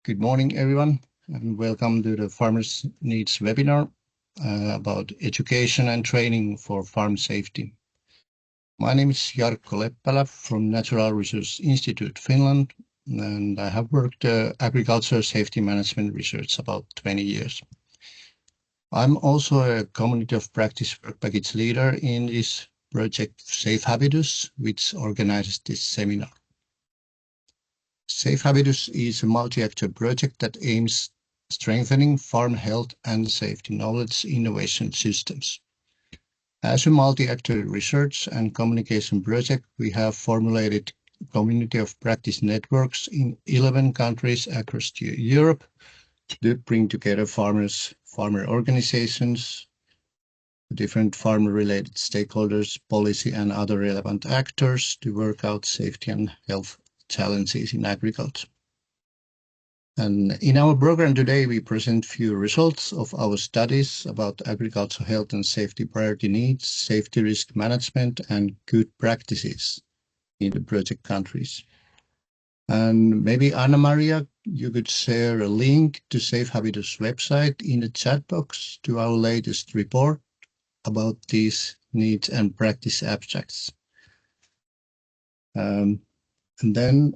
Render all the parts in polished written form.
Good morning, everyone, and welcome to the Farmers Needs webinar about education and training for farm safety. My name is Jarkko Leppälä from Natural Resource Institute, Finland, and I have worked agriculture safety management research about 20 years. I'm also a community of practice work package leader in this project SafeHabitus, which organizes this seminar. SafeHabitus is a multi-actor project that aims strengthening farm health and safety knowledge innovation systems. As a multi-actor research and communication project, we have formulated community of practice networks in 11 countries across Europe to bring together farmers, farmer organizations, different farmer-related stakeholders, policy and other relevant actors to work out safety and health challenges in agriculture. And in our program today, we present few results of our studies about agricultural health and safety priority needs, safety risk management, and good practices in the project countries. And maybe Anna-Maria, you could share a link to SafeHabitus website in the chat box to our latest report about these needs and practice abstracts. And then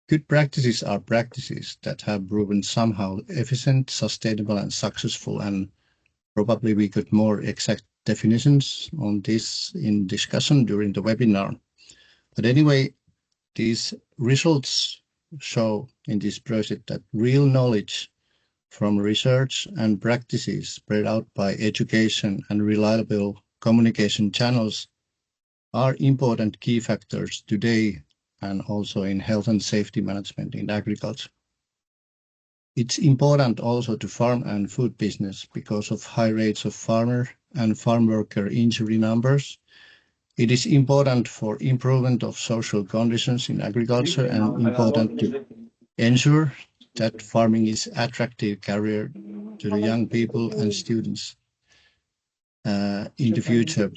good practices are practices that have proven somehow efficient, sustainable, and successful, and probably we could more exact definitions on this in discussion during the webinar. But anyway, these results show in this project that real knowledge from research and practices spread out by education and reliable communication channels are important key factors today and also in health and safety management in agriculture. It's important also to farm and food business because of high rates of farmer and farm worker injury numbers. It is important for improvement of social conditions in agriculture and important to ensure that farming is attractive career to the young people and students in the future,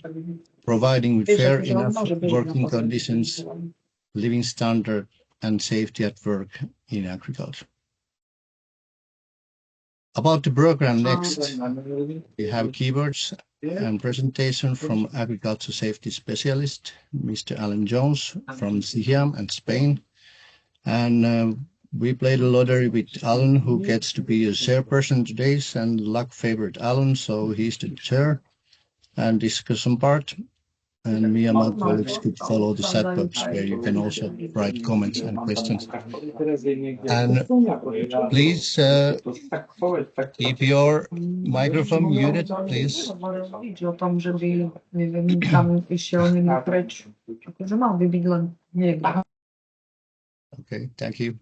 providing with fair enough working conditions, living standard, and safety at work in agriculture. About the program next, we have keywords and presentation from agriculture safety specialist, Mr. Alan Jones from CIAM and Spain. And we played a lottery with Alan, who gets to be a chairperson today, and luck favored Alan, so he's the chair and discussion part. And me and my colleagues could follow the chat box where you can also write comments and questions. And please keep your microphone muted, please. Okay, thank you.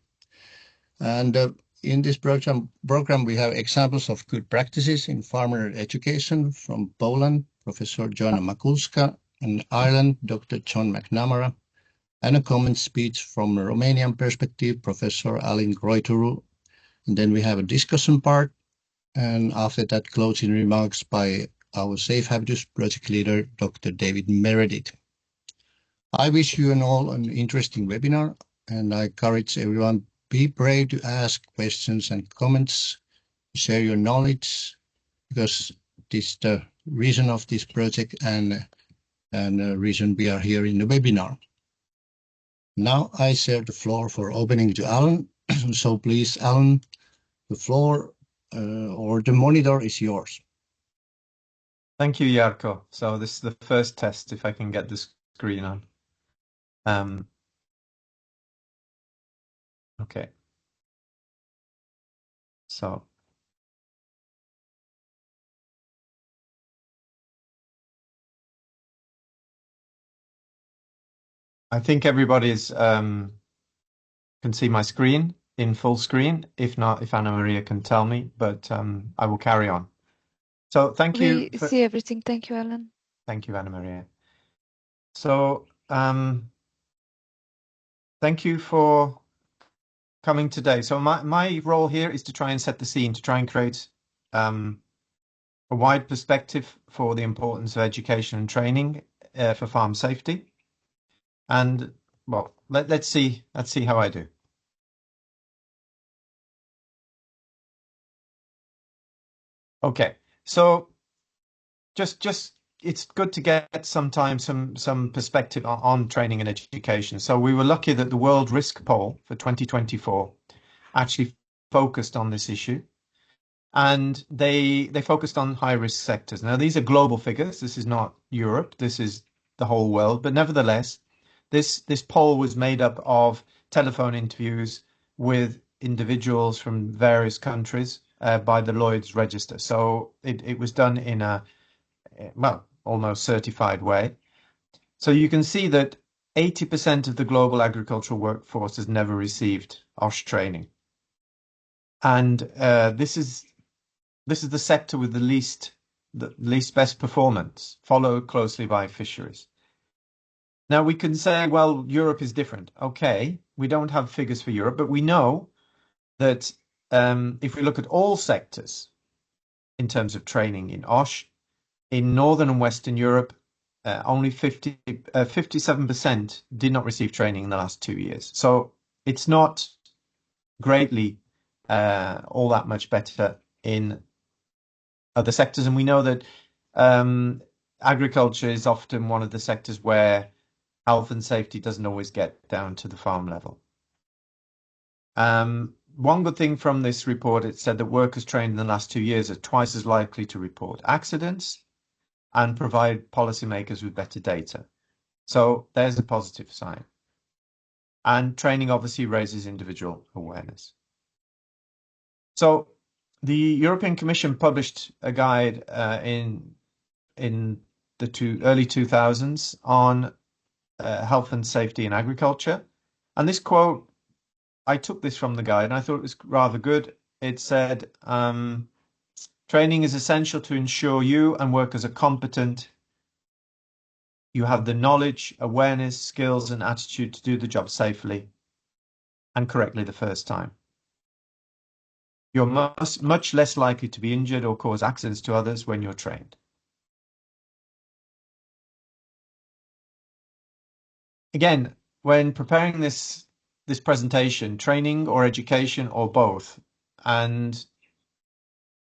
And in this program, we have examples of good practices in farmer education from Poland, Professor Joanna Makulska, and Ireland, Dr. John McNamara, and a comment speech from a Romanian perspective, Professor Alin Groituru. And then we have a discussion part, and after that, closing remarks by our SafeHabitus project leader, Dr. David Meredith. I wish you all an interesting webinar, and I encourage everyone, be brave to ask questions and comments, share your knowledge, because this is the reason of this project and the reason we are here in the webinar. Now I share the floor for opening to Alan. So please, Alan, the floor or the monitor is yours. Thank you, Jarkko. So this is the first test, if I can get the screen on. Okay. So I think everybody's can see my screen in full screen. If not, if Anna-Maria can tell me, but I will carry on. So thank you. We see everything. Thank you, Alan. Thank you, Anna-Maria. So thank you for coming today. So my role here is to try and set the scene, to try and create a wide perspective for the importance of education and training for farm safety. And well, let's see how I do. Okay, so just it's good to get sometimes some perspective on training and education. So we were lucky that the World Risk Poll for 2024 actually focused on this issue, and they focused on high risk sectors. Now these are global figures. This is not Europe. This is the whole world. But nevertheless, this poll was made up of telephone interviews with individuals from various countries by the Lloyd's Register. So it was done in a well, almost certified way. So you can see that 80% of the global agricultural workforce has never received OSH training. And this is the sector with the least best performance, followed closely by fisheries. Now we can say, well, Europe is different. Okay, we don't have figures for Europe, but we know that if we look at all sectors in terms of training in OSH, in Northern and Western Europe, only 57% did not receive training in the last 2 years. So it's not greatly all that much better in other sectors. And we know that agriculture is often one of the sectors where health and safety doesn't always get down to the farm level. One good thing from this report, it said that workers trained in the last 2 years are twice as likely to report accidents and provide policymakers with better data. So there's a positive sign. And training obviously raises individual awareness. So the European Commission published a guide in the early 2000s on health and safety in agriculture. And this quote, I took this from the guide and I thought it was rather good. It said, training is essential to ensure you and workers are competent. You have the knowledge, awareness, skills, and attitude to do the job safely and correctly the first time. You're much less likely to be injured or cause accidents to others when you're trained. Again, when preparing this presentation, training or education or both, and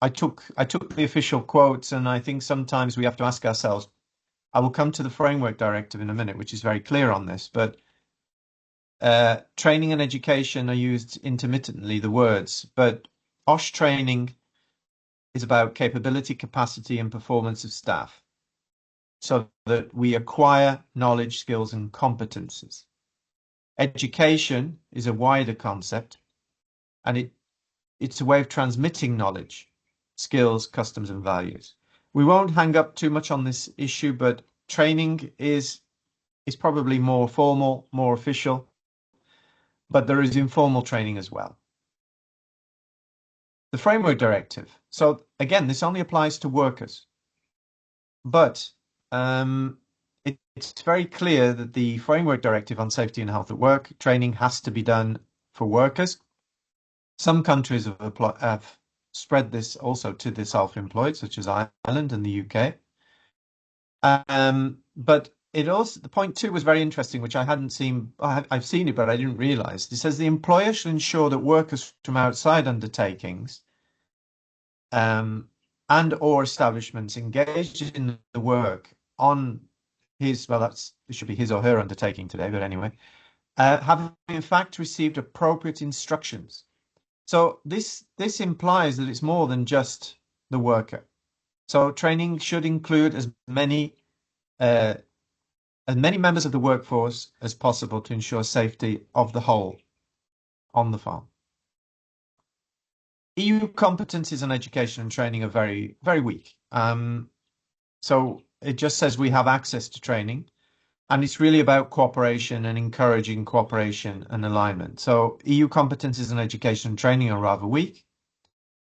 I took the official quotes, and I think sometimes we have to ask ourselves, I will come to the framework directive in a minute, which is very clear on this, but training and education are used intermittently, the words, but OSH training is about capability, capacity, and performance of staff so that we acquire knowledge, skills, and competences. Education is a wider concept, and it's a way of transmitting knowledge, skills, customs, and values. We won't hang up too much on this issue, but training is probably more formal, more official, but there is informal training as well. The framework directive. So again, this only applies to workers, but it's very clear that the framework directive on safety and health at work training has to be done for workers. Some countries have spread this also to the self-employed, such as Ireland and the UK. But it also, the point 2 was very interesting, which I hadn't seen. I've seen it, but I didn't realize. It says the employer should ensure that workers from outside undertakings and or establishments engaged in the work on his, well, it should be his or her undertaking today, but anyway, have in fact received appropriate instructions. So this implies that it's more than just the worker. So training should include as many members of the workforce as possible to ensure safety of the whole on the farm. EU competencies on education and training are very, very weak. So it just says we have access to training, and it's really about cooperation and encouraging cooperation and alignment. So EU competencies on education and training are rather weak,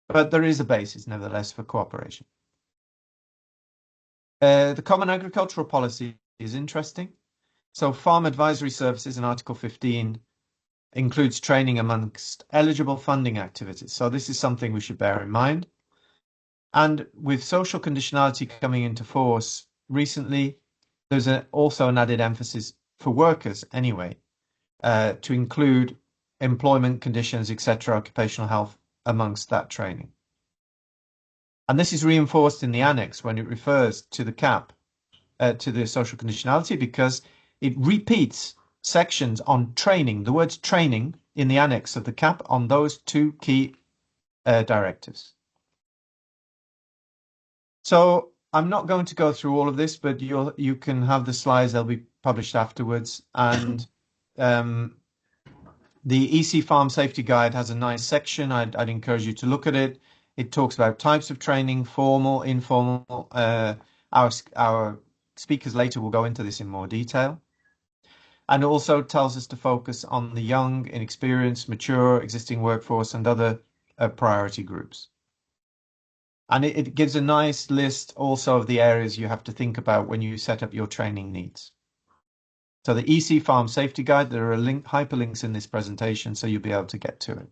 but there is a basis nevertheless for cooperation. The Common Agricultural Policy is interesting. So Farm Advisory Services in Article 15 includes training amongst eligible funding activities. So this is something we should bear in mind. And with social conditionality coming into force recently, there's also an added emphasis for workers anyway, to include employment conditions, etc., occupational health amongst that training. And this is reinforced in the annex when it refers to the CAP, to the social conditionality, because it repeats sections on training, the words training in the annex of the CAP on those two key directives. So I'm not going to go through all of this, but you can have the slides. They'll be published afterwards. And the EC Farm Safety Guide has a nice section. I'd encourage you to look at it. It talks about types of training, formal, informal. Our speakers later will go into this in more detail. And also tells us to focus on the young, inexperienced, mature, existing workforce and other priority groups. And it gives a nice list also of the areas you have to think about when you set up your training needs. So the EC Farm Safety Guide, there are hyperlinks in this presentation, so you'll be able to get to it.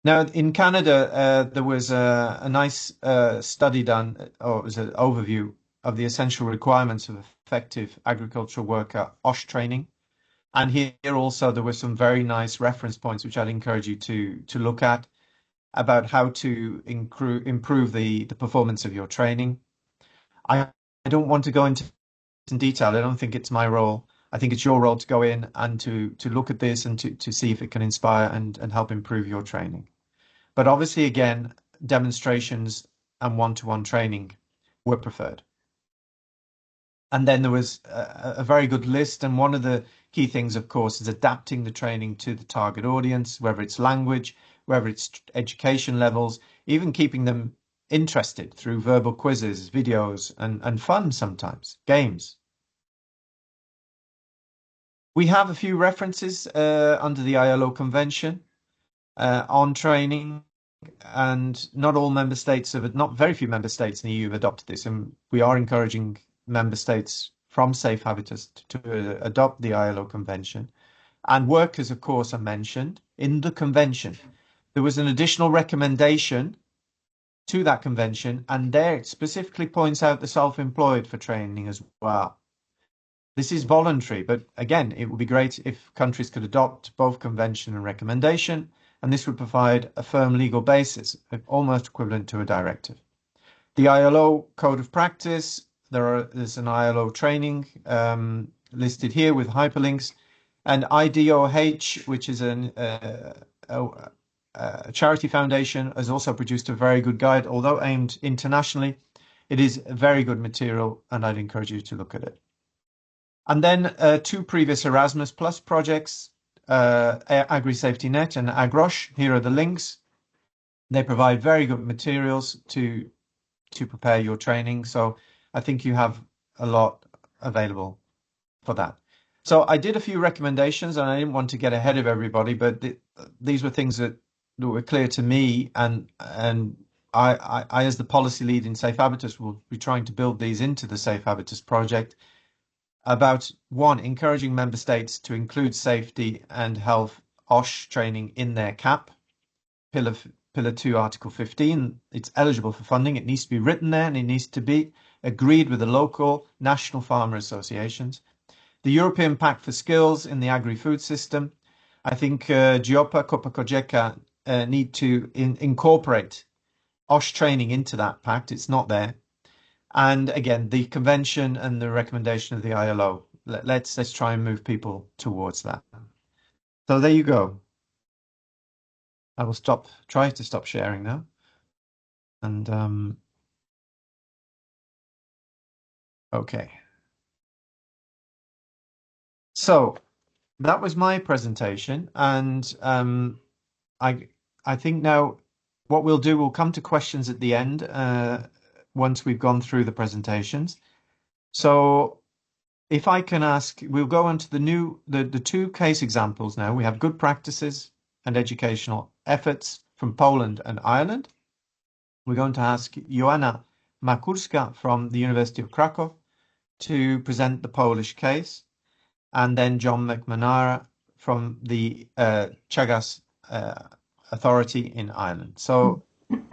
Now, in Canada, there was a nice study done, or it was an overview of the essential requirements of effective agricultural worker OSH training. And here also there were some very nice reference points, which I'd encourage you to look at, about how to improve the performance of your training. I don't want to go into in detail. I don't think it's my role. I think it's your role to go in and to look at this and to see if it can inspire and help improve your training. But obviously, again, demonstrations and one-to-one training were preferred. And then there was a very good list. And one of the key things, of course, is adapting the training to the target audience, whether it's language, whether it's education levels, even keeping them interested through verbal quizzes, videos, and fun sometimes, games. We have a few references under the ILO Convention on training, and not all member states not very few member states in the EU have adopted this, and we are encouraging member states from SafeHabitus to adopt the ILO Convention. And workers, of course, are mentioned in the convention. There was an additional recommendation to that convention, and there it specifically points out the self-employed for training as well. This is voluntary, but again, it would be great if countries could adopt both convention and recommendation, and this would provide a firm legal basis, almost equivalent to a directive. The ILO Code of Practice, there's an ILO training listed here with hyperlinks, and IDOH, which is a charity foundation, has also produced a very good guide. Although aimed internationally, it is a very good material, and I'd encourage you to look at it. And then two previous Erasmus Plus projects, AgriSafetyNet and AgRosh. Here are the links. They provide very good materials to prepare your training. So I think you have a lot available for that. So I did a few recommendations, and I didn't want to get ahead of everybody, but these were things that were clear to me, and I as the policy lead in SafeHabitus will be trying to build these into the SafeHabitus project. About one, encouraging member states to include safety and health OSH training in their CAP, Pillar 2, Article 15. It's eligible for funding. It needs to be written there, and it needs to be agreed with the local national farmer associations. The European Pact for Skills in the agri-food system. I think GIOPA, Copa Cogeca need to incorporate OSH training into that pact. It's not there. And again, the convention and the recommendation of the ILO. Let's try and move people towards that. So there you go. I will try to stop sharing now. And okay. So that was my presentation, and I think now what we'll do, we'll come to questions at the end once we've gone through the presentations. So if I can ask, we'll go on to the two case examples now. We have good practices and educational efforts from Poland and Ireland. We're going to ask Joanna Makurska from the University of Krakow to present the Polish case, and then John McManara from the Chagas Authority in Ireland. So,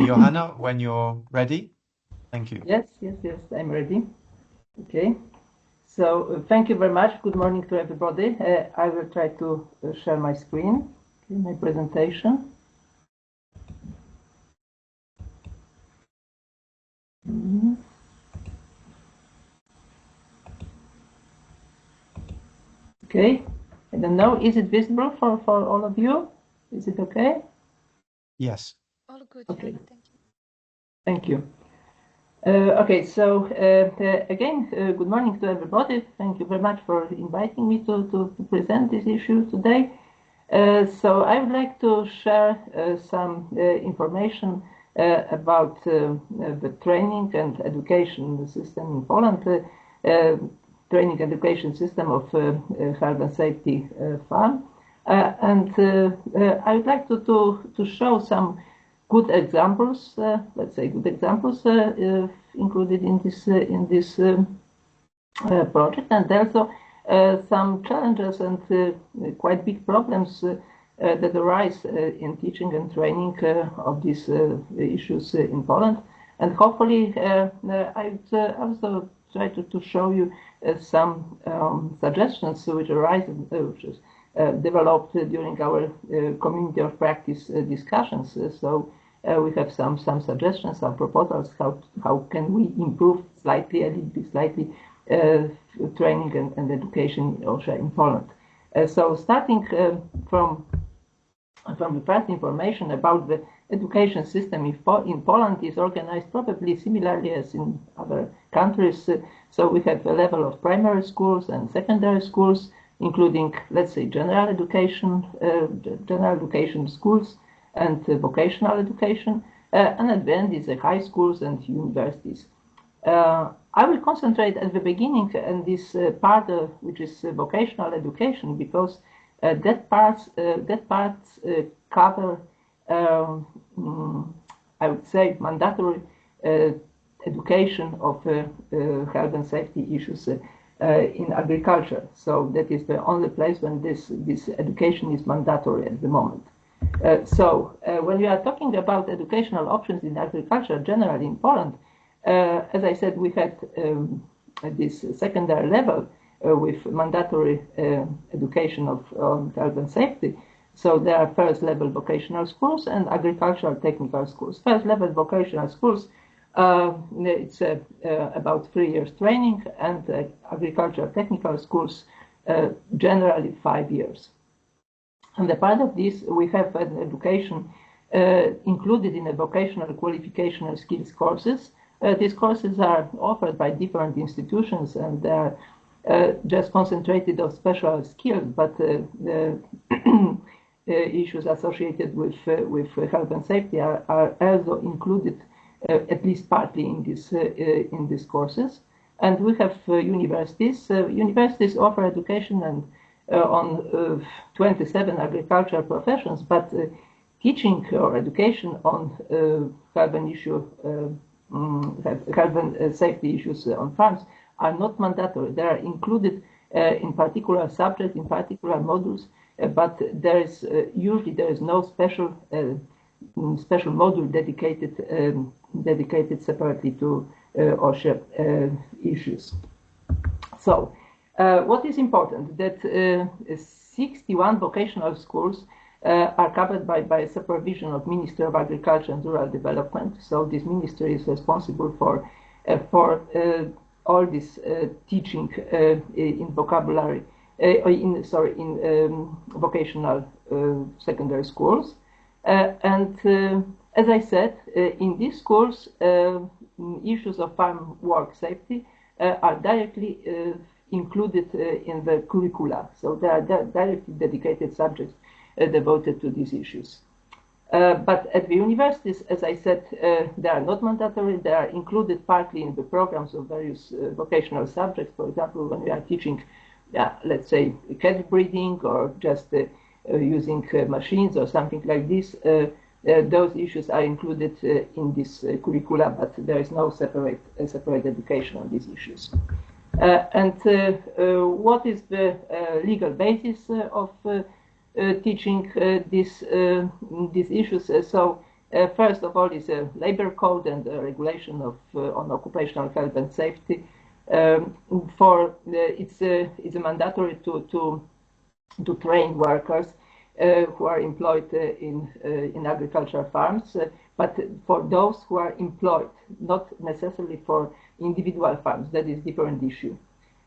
Johanna, when you're ready, thank you. Yes, I'm ready. Okay. So thank you very much. Good morning to everybody. I will try to share my screen, my presentation. Okay, I don't know, is it visible for all of you? Is it okay? Yes. All good, Okay. Jana, thank you. Thank you. Okay, so again, good morning to everybody. Thank you very much for inviting me to present this issue today. So I would like to share some information about the training and education system in Poland, training and education system of health and safety farm. And I would like to show some good examples, let's say good examples included in this project, and also some challenges and quite big problems that arise in teaching and training of these issues in Poland. And hopefully I would also try to show you some suggestions which arise, which is developed during our community of practice discussions. So we have some suggestions, some proposals, how can we improve slightly, a little bit slightly, training and education also in Poland. So starting from the first information about the education system in Poland is organized probably similarly as in other countries. So we have a level of primary schools and secondary schools, including, let's say, general education schools and vocational education, and at the end is the high schools and universities. I will concentrate at the beginning on this part which is vocational education, because that part cover, I would say, mandatory education of health and safety issues in agriculture. So that is the only place when this education is mandatory at the moment. So when we are talking about educational options in agriculture generally in Poland, as I said, we had this secondary level with mandatory education of health and safety. So there are first level vocational schools and agricultural technical schools. First level vocational schools, it's about 3 years training, and agricultural technical schools generally 5 years. And a part of this, we have an education included in a vocational qualification and skills courses. These courses are offered by different institutions, and they are just concentrated on special skills, but issues associated with health and safety are also included at least partly in these courses. And we have universities. Universities offer education and on 27 agricultural professions, but teaching or education on health and safety issues on farms are not mandatory. They are included in particular subjects, in particular modules, but usually there is no special module dedicated separately to OSHA issues. So what is important, that 61 vocational schools are covered by supervision of Ministry of Agriculture and Rural Development. So this ministry is responsible for all this teaching in vocabulary, in vocational secondary schools. And as I said, in these schools, issues of farm work safety are directly included in the curricula. So there are directly dedicated subjects devoted to these issues. But at the universities, as I said, they are not mandatory. They are included partly in the programs of various vocational subjects. For example, when we are teaching, let's say, cattle breeding or just using machines or something like this, those issues are included in this curricula, but there is no separate education on these issues. And what is the legal basis of teaching these issues? So first of all is a labor code and a regulation on occupational health and safety. It's mandatory to train workers who are employed in agricultural farms, but for those who are employed, not necessarily for individual farms. That is a different issue.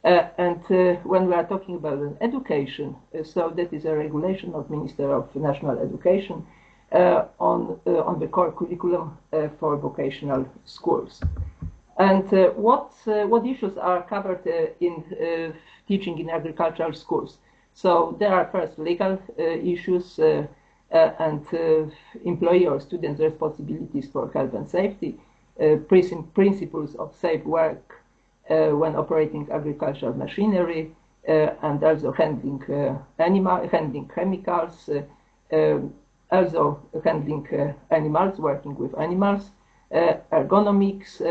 And when we are talking about education, so that is a regulation of Minister of National Education on the core curriculum for vocational schools. And what issues are covered in teaching in agricultural schools? So there are first legal issues and employee or students' responsibilities for health and safety, principles of safe work when operating agricultural machinery, and also handling chemicals, also handling animals, working with animals, ergonomics,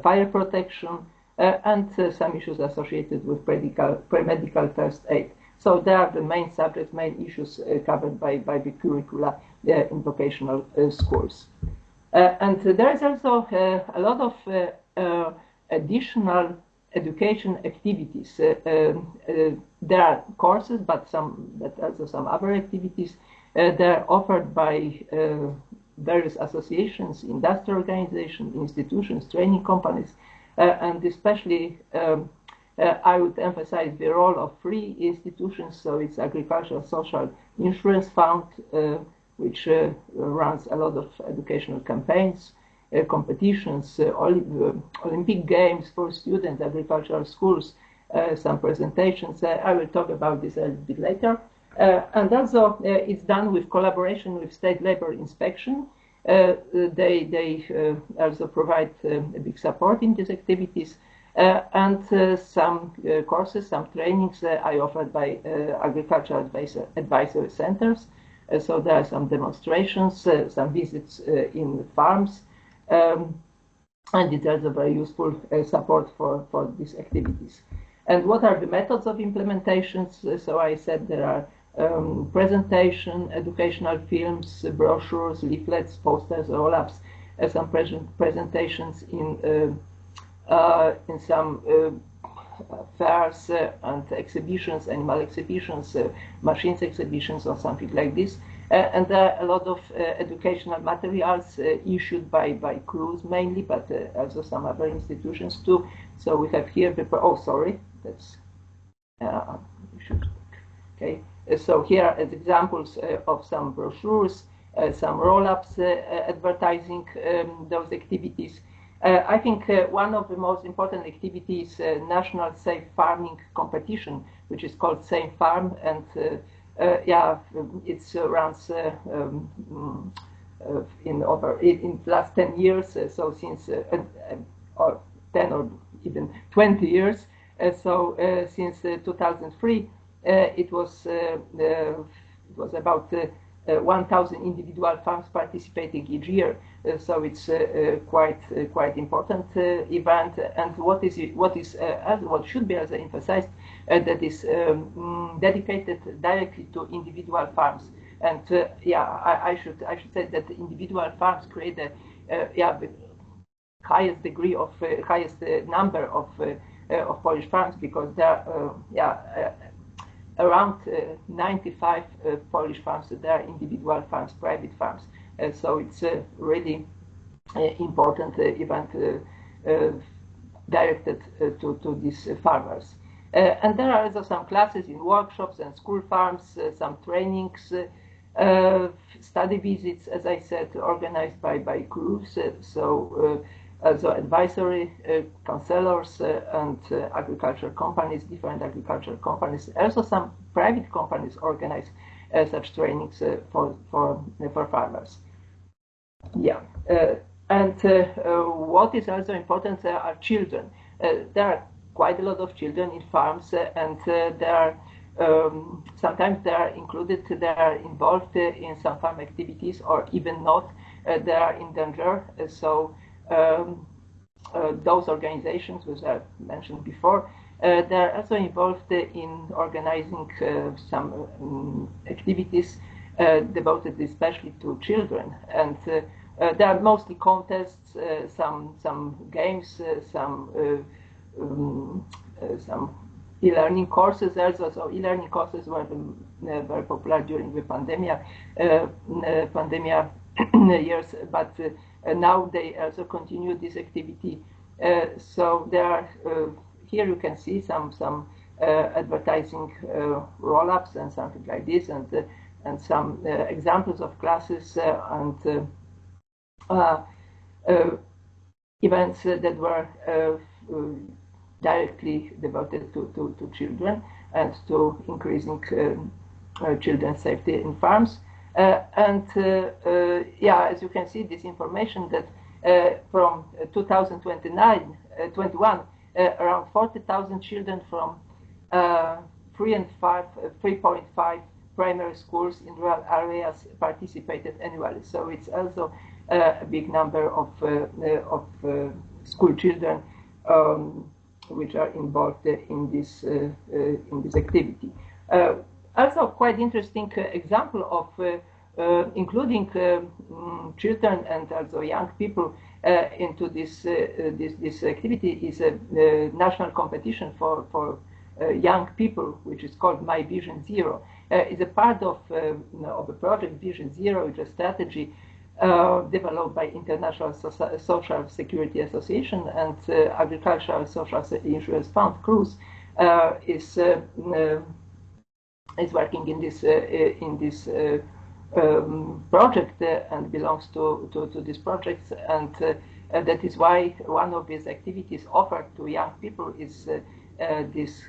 fire protection, and some issues associated with pre-medical first aid. So they are the main subjects, main issues covered by the curricula in vocational schools. And there is also a lot of additional education activities. There are courses, but also some other activities. They're offered by various associations, industry organizations, institutions, training companies, and especially I would emphasize the role of three institutions. So it's Agricultural Social Insurance Fund, which runs a lot of educational campaigns, competitions, Olympic Games for students, agricultural schools, some presentations. I will talk about this a little bit later. And also it's done with collaboration with State Labor Inspection. They also provide a big support in these activities. And some courses, some trainings are offered by agricultural advisory centers. So there are some demonstrations, some visits in farms, and it's also very useful support for these activities. And what are the methods of implementations? So I said there are presentation, educational films, brochures, leaflets, posters, roll-ups, some presentations in some fairs and exhibitions, animal exhibitions, machines exhibitions, or something like this. And there are a lot of educational materials issued by crews mainly, but also some other institutions too. So we have here the, that's, okay. So here are examples of some brochures, some roll-ups advertising those activities. I think one of the most important activities is National Safe Farming Competition, which is called Safe Farm, and it runs in the last 10 years, so since or 10 or even 20 years. Since 2003, it was about 1,000 individual farms participating each year. So it's quite important event. And what should be also emphasized that is dedicated directly to individual farms. And I should say that the individual farms create the highest degree of highest number of Polish farms, because there are around 95 Polish farms that are individual farms, private farms. So it's a really important event directed to these farmers. And there are also some classes in workshops and school farms, some trainings, study visits, as I said, organized by crews. Also advisory counselors and agricultural companies, different agricultural companies. Also some private companies organize such trainings for farmers. Yeah, and what is also important are children. There are quite a lot of children in farms, and there are sometimes they are included, they are involved in some farm activities, or even not. They are in danger. Those organizations, which I mentioned before, they're also involved in organizing some activities devoted especially to children. And there are mostly contests, some games, some e-learning courses also. So e-learning courses were very popular during the pandemic years, but now they also continue this activity. So there are here you can see some advertising roll-ups and something like this, and some examples of classes and events that were directly devoted to children and to increasing children's safety in farms. Yeah, as you can see, this information that from 2021, around 40,000 children from 3.5 primary schools in rural areas participated annually. So it's also a big number of school children which are involved in this activity. Also, quite interesting example of including children and also young people into this activity is a national competition for young people, which is called My Vision Zero. It's a part of a project Vision Zero, which is a strategy developed by International Social Security Association and Agricultural Social Insurance Fund, CRUISE, is working in this project and belongs to this project, and that is why one of these activities offered to young people is this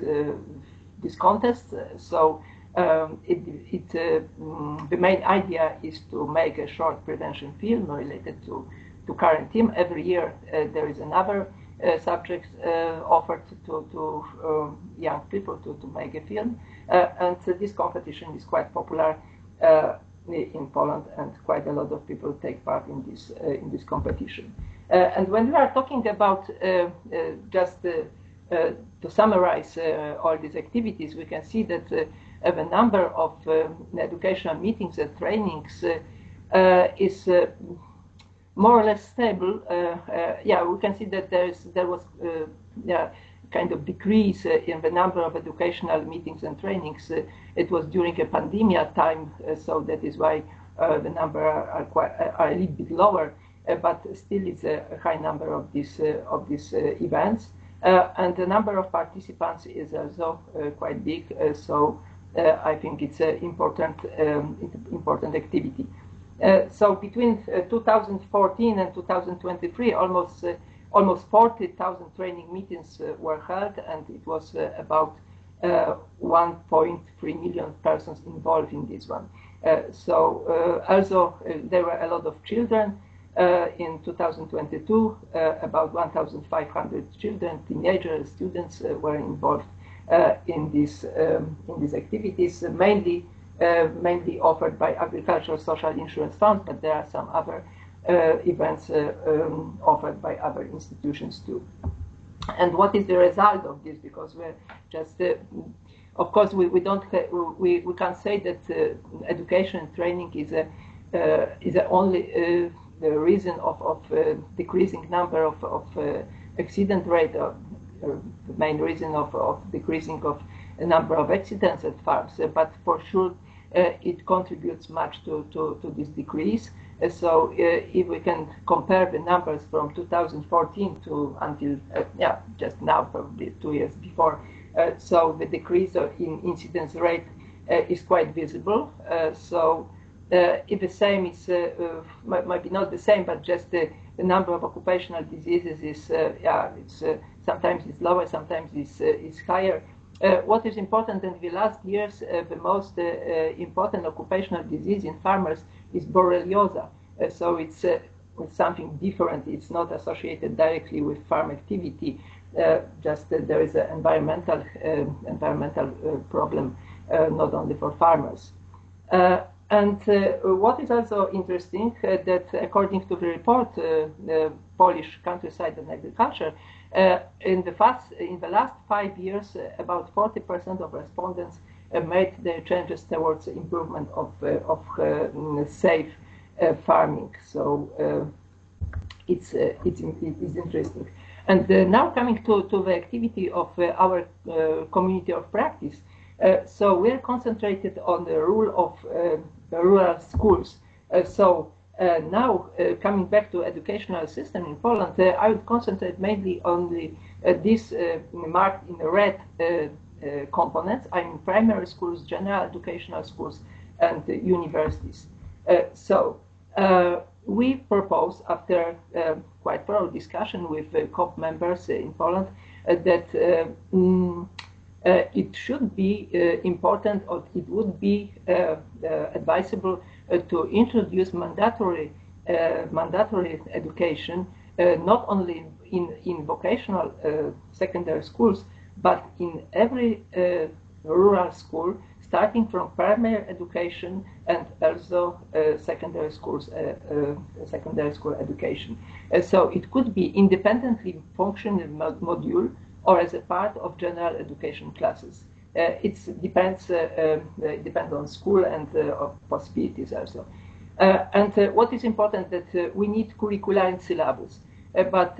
contest. So the main idea is to make a short prevention film related to quarantine. Every year there is another subject offered to young people to make a film, and this competition is quite popular in Poland, and quite a lot of people take part in this competition. And when we are talking about just to summarize all these activities, we can see that the number of educational meetings and trainings is more or less stable. Yeah, we can see that there was kind of decrease in the number of educational meetings and trainings. It was during a pandemic time, so that is why the number are a little bit lower, but still it's a high number of these events. And the number of participants is also quite big, so I think it's an important activity. So between 2014 and 2023, almost 40,000 training meetings were held, and it was about 1.3 million persons involved in this one. Also there were a lot of children. In 2022, about 1,500 children, teenagers, students were involved in these activities, mainly offered by Agricultural Social Insurance Fund, but there are some other events offered by other institutions too. And what is the result of this? Because we're just, of course, we can't say that education and training is the only the reason of decreasing number of accident rate, or the main reason of decreasing of a number of accidents at farms, but for sure it contributes much to this decrease. So if we can compare the numbers from 2014 to until just now, probably 2 years before, so the decrease in incidence rate is quite visible. If the same is might be not the same, but just the number of occupational diseases is sometimes it's lower, sometimes it's higher. What is important in the last years, the most important occupational disease in farmers is borreliosa. So it's something different. It's not associated directly with farm activity. Just there is an environmental problem, not only for farmers. And what is also interesting, that according to the report, the Polish Countryside and Agriculture, in the last 5 years, about 40% of respondents made their changes towards improvement of safe farming. So it's interesting. And now coming to the activity of our community of practice, so we're concentrated on the role of rural schools. Now, coming back to educational system in Poland, I would concentrate mainly on this marked in red components. I mean primary schools, general educational schools, and universities. We propose, after quite thorough discussion with COP members in Poland, that it should be important, or it would be advisable to introduce mandatory education, not only in vocational secondary schools, but in every rural school, starting from primary education and also secondary school education. So it could be independently functioning module or as a part of general education classes. It depends on school and of possibilities also. What is important that we need curricula and syllabus, but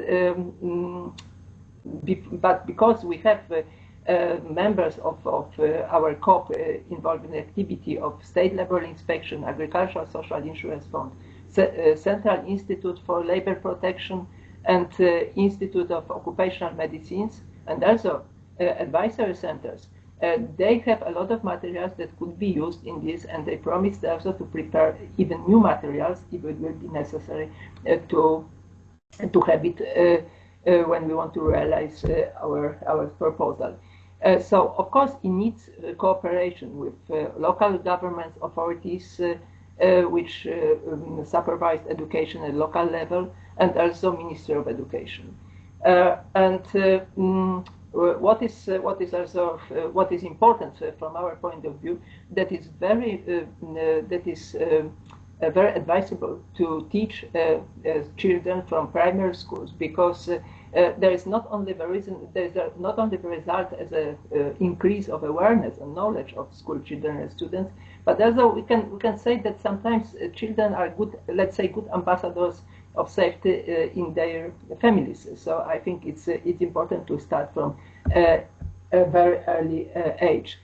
because we have members of our COP involved in the activity of State Labor Inspection, Agricultural Social Insurance Fund, Central Institute for Labor Protection, and Institute of Occupational Medicines, and also advisory centers. They have a lot of materials that could be used in this, and they promised also to prepare even new materials if it will be necessary to have it when we want to realize our proposal. So, of course, it needs cooperation with local government authorities, which supervise education at local level, and also Ministry of Education. What is important from our point of view, that is very advisable to teach children from primary schools, because there is not only the result as an increase of awareness and knowledge of school children and students, but also we can say that sometimes children are good, let's say, good ambassadors of safety in their families. So I think it's important to start from a very early age.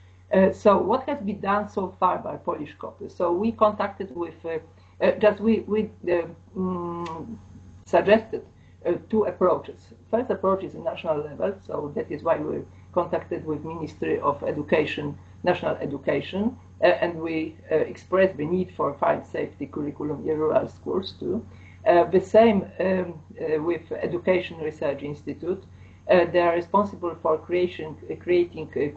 So what has been done so far by Polish COP? So we contacted with, we suggested two approaches. First approach is a national level, so that is why we contacted with Ministry of Education, National Education, and we expressed the need for fire safety curriculum in rural schools too. The same with Education Research Institute. They are responsible for creating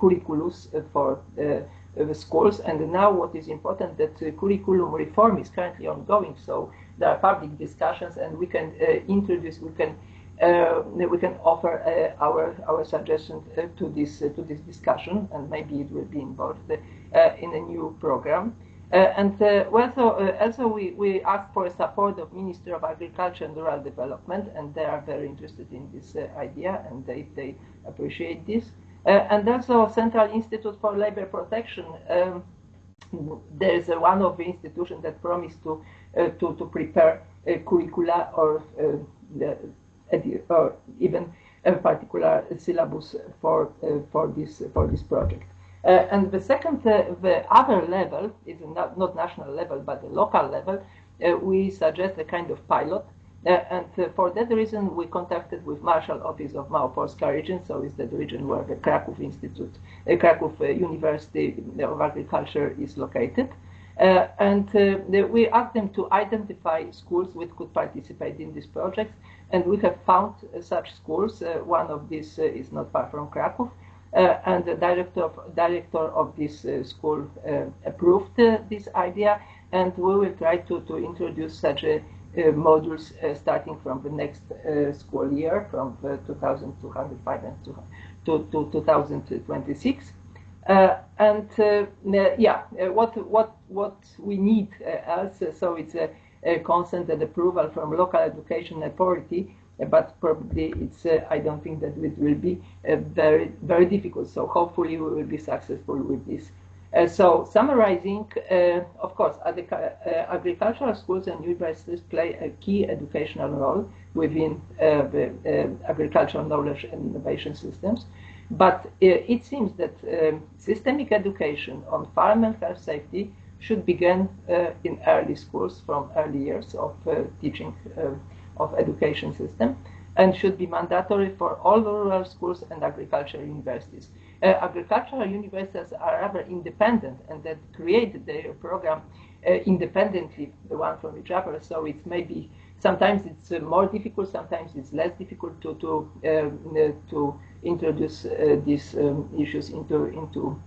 curriculums for the schools, and now what is important, that curriculum reform is currently ongoing, so there are public discussions, and we can introduce, we can offer our suggestions to this discussion, and maybe it will be involved in a new program. Also we asked for support of Ministry of Agriculture and Rural Development, and they are very interested in this idea, and they appreciate this. And also Central Institute for Labor Protection. There is one of the institutions that promised to prepare curricula or even a particular syllabus for this project. And the second, the other level is not national level, but the local level. We suggest a kind of pilot, and for that reason we contacted with Marshal Office of Małopolska region, so it's the region where the Kraków Institute, Kraków University of Agriculture is located. We asked them to identify schools which could participate in this project, and we have found such schools. One of these is not far from Kraków. And the director of this school approved this idea, and we will try to introduce such modules starting from the next school year, from 2005 and to 2026. What we need else? So it's a consent and approval from local education authority. But probably it's, I don't think that it will be very, very difficult. So hopefully we will be successful with this. So summarizing, of course, agricultural schools and universities play a key educational role within the agricultural knowledge and innovation systems. But it seems that systemic education on farm and health safety should begin in early schools from early years of teaching of education system, and should be mandatory for all rural schools and agricultural universities. Agricultural universities are rather independent and that create their program independently, the one from each other. So it's maybe sometimes it's more difficult, sometimes it's less difficult to introduce these issues into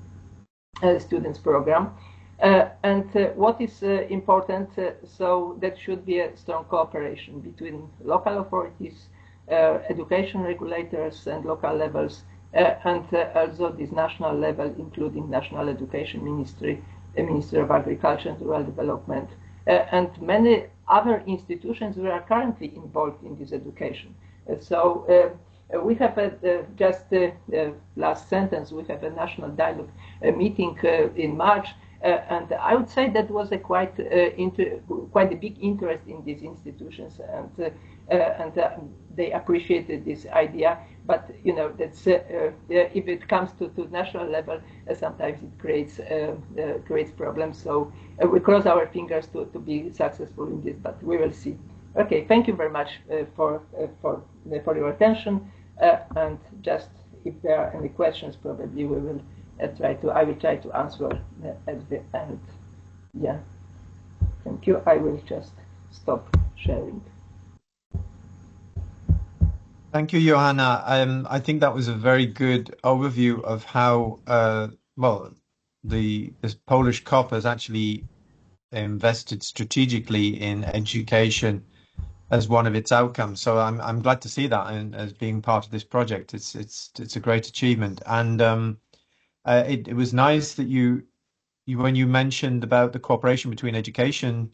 students' program. What is important, so that should be a strong cooperation between local authorities, education regulators and local levels, and also this national level, including National Education Ministry, the Ministry of Agriculture and Rural Development, and many other institutions who are currently involved in this education. We have just last sentence, we have a national dialogue meeting in March, and I would say that was a quite a big interest in these institutions, and they appreciated this idea. But you know, that's if it comes to national level, sometimes it creates problems. So we cross our fingers to be successful in this, but we will see. Okay, thank you very much for your attention, and just if there are any questions, probably we will. I will try to answer at the end. Yeah. Thank you. I will just stop sharing. Thank you, Johanna. I think that was a very good overview of how this Polish COP has actually invested strategically in education as one of its outcomes. So I'm glad to see that, and as being part of this project, it's a great achievement. And it was nice that you when you mentioned about the cooperation between education,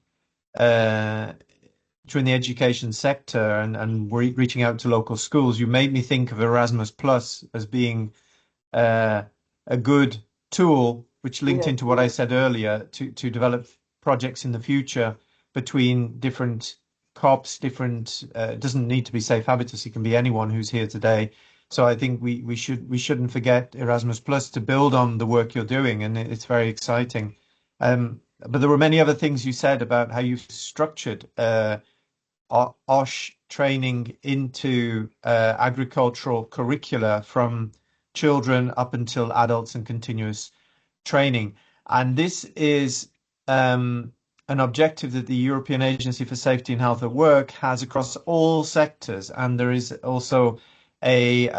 between the education sector and reaching out to local schools, you made me think of Erasmus Plus as being a good tool, which linked into what I said earlier, to develop projects in the future between different COPs, it doesn't need to be SafeHabitus, it can be anyone who's here today. So I think we shouldn't forget Erasmus Plus to build on the work you're doing, and it's very exciting. But there were many other things you said about how you've structured OSH training into agricultural curricula from children up until adults and continuous training. And this is an objective that the European Agency for Safety and Health at Work has across all sectors. And there is also a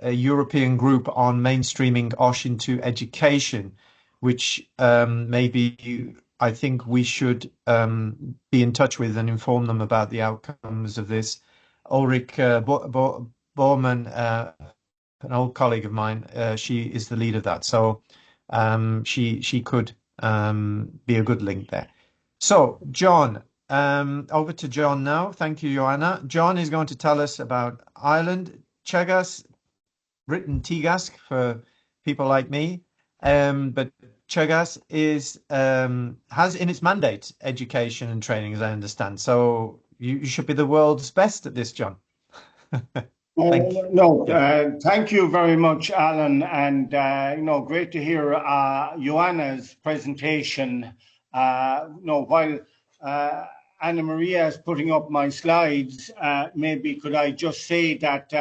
European group on mainstreaming OSH into education, which maybe I think we should be in touch with and inform them about the outcomes of this. Ulrich Bormann, an old colleague of mine, she is the lead of that. So she could be a good link there. So John, over to John now. Thank you, Joanna. John is going to tell us about Ireland, Teagasc, written Teagasc for people like me, but Teagasc has in its mandate education and training, as I understand. So you should be the world's best at this, John. Thank you very much, Alan, and great to hear Joanna's presentation. While Anna Maria is putting up my slides, maybe could I just say that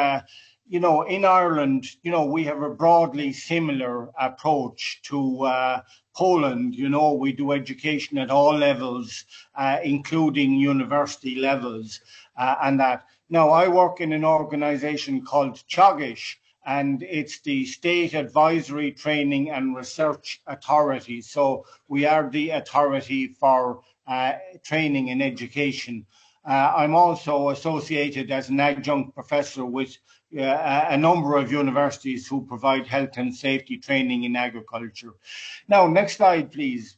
in Ireland, we have a broadly similar approach to Poland. We do education at all levels, including university levels, and that. Now, I work in an organization called Teagasc, and it's the State Advisory Training and Research Authority. So we are the authority for training and education. I'm also associated as an adjunct professor with a number of universities who provide health and safety training in agriculture. Now, next slide, please.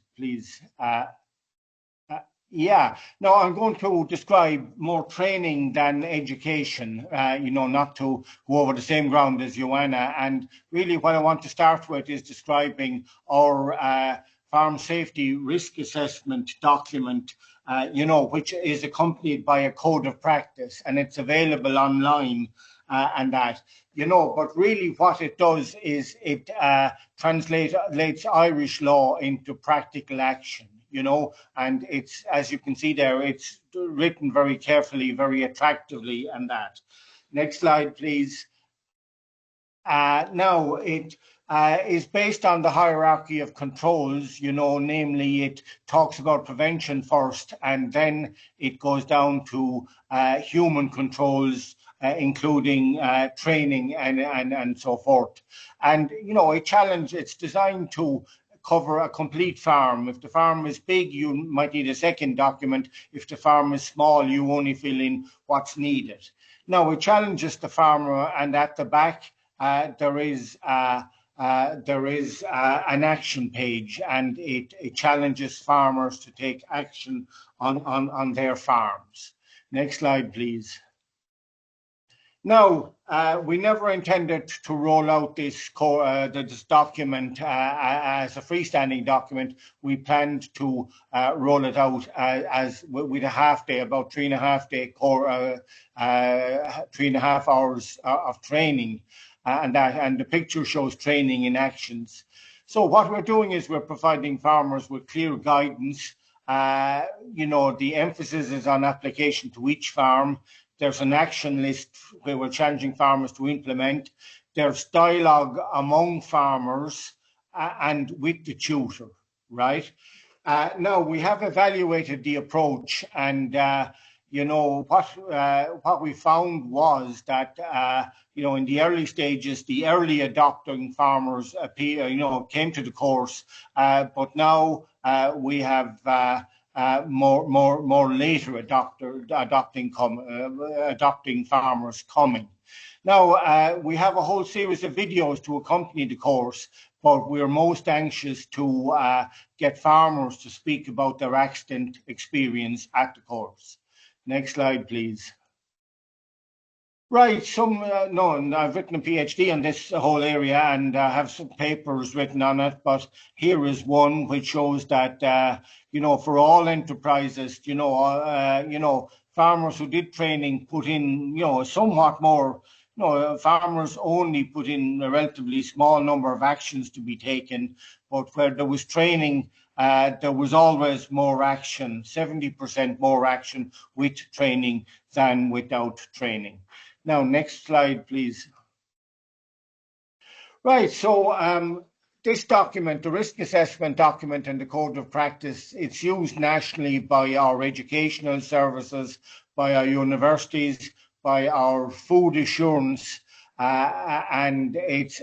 Yeah, no, I'm going to describe more training than education, not to go over the same ground as Joanna. And really what I want to start with is describing our farm safety risk assessment document, which is accompanied by a code of practice, and it's available online and that. But really what it does is it translates Irish law into practical action. And it's, as you can see there, it's written very carefully, very attractively, and that. Next slide, please. Now, it is based on the hierarchy of controls, namely it talks about prevention first, and then it goes down to human controls, including training and so forth. And, it's designed to cover a complete farm. If the farm is big, you might need a second document. If the farm is small, you only fill in what's needed. Now, it challenges the farmer, and at the back, there is an action page, and it challenges farmers to take action on their farms. Next slide, please. Now, we never intended to roll out this document as a freestanding document. We planned to roll it out as with a half day, about 3.5 day 3.5 hours of training, and the picture shows training in actions. So what we're doing is we're providing farmers with clear guidance. The emphasis is on application to each farm. There's an action list where we're challenging farmers to implement. There's dialogue among farmers and with the tutor, right? Now, we have evaluated the approach, and what we found was that in the early stages, the early adopting farmers came to the course, but now we have more later adopting farmers coming. Now, we have a whole series of videos to accompany the course, but we're most anxious to get farmers to speak about their accident experience at the course. Next slide, please. Right, I've written a PhD on this whole area and have some papers written on it, but here is one which shows that, for all enterprises, farmers who did training put in, somewhat more, farmers only put in a relatively small number of actions to be taken, but where there was training, there was always more action, 70% more action with training than without training. Now, next slide, please. Right, so this document, the risk assessment document and the code of practice, it's used nationally by our educational services, by our universities, by our food assurance, and it's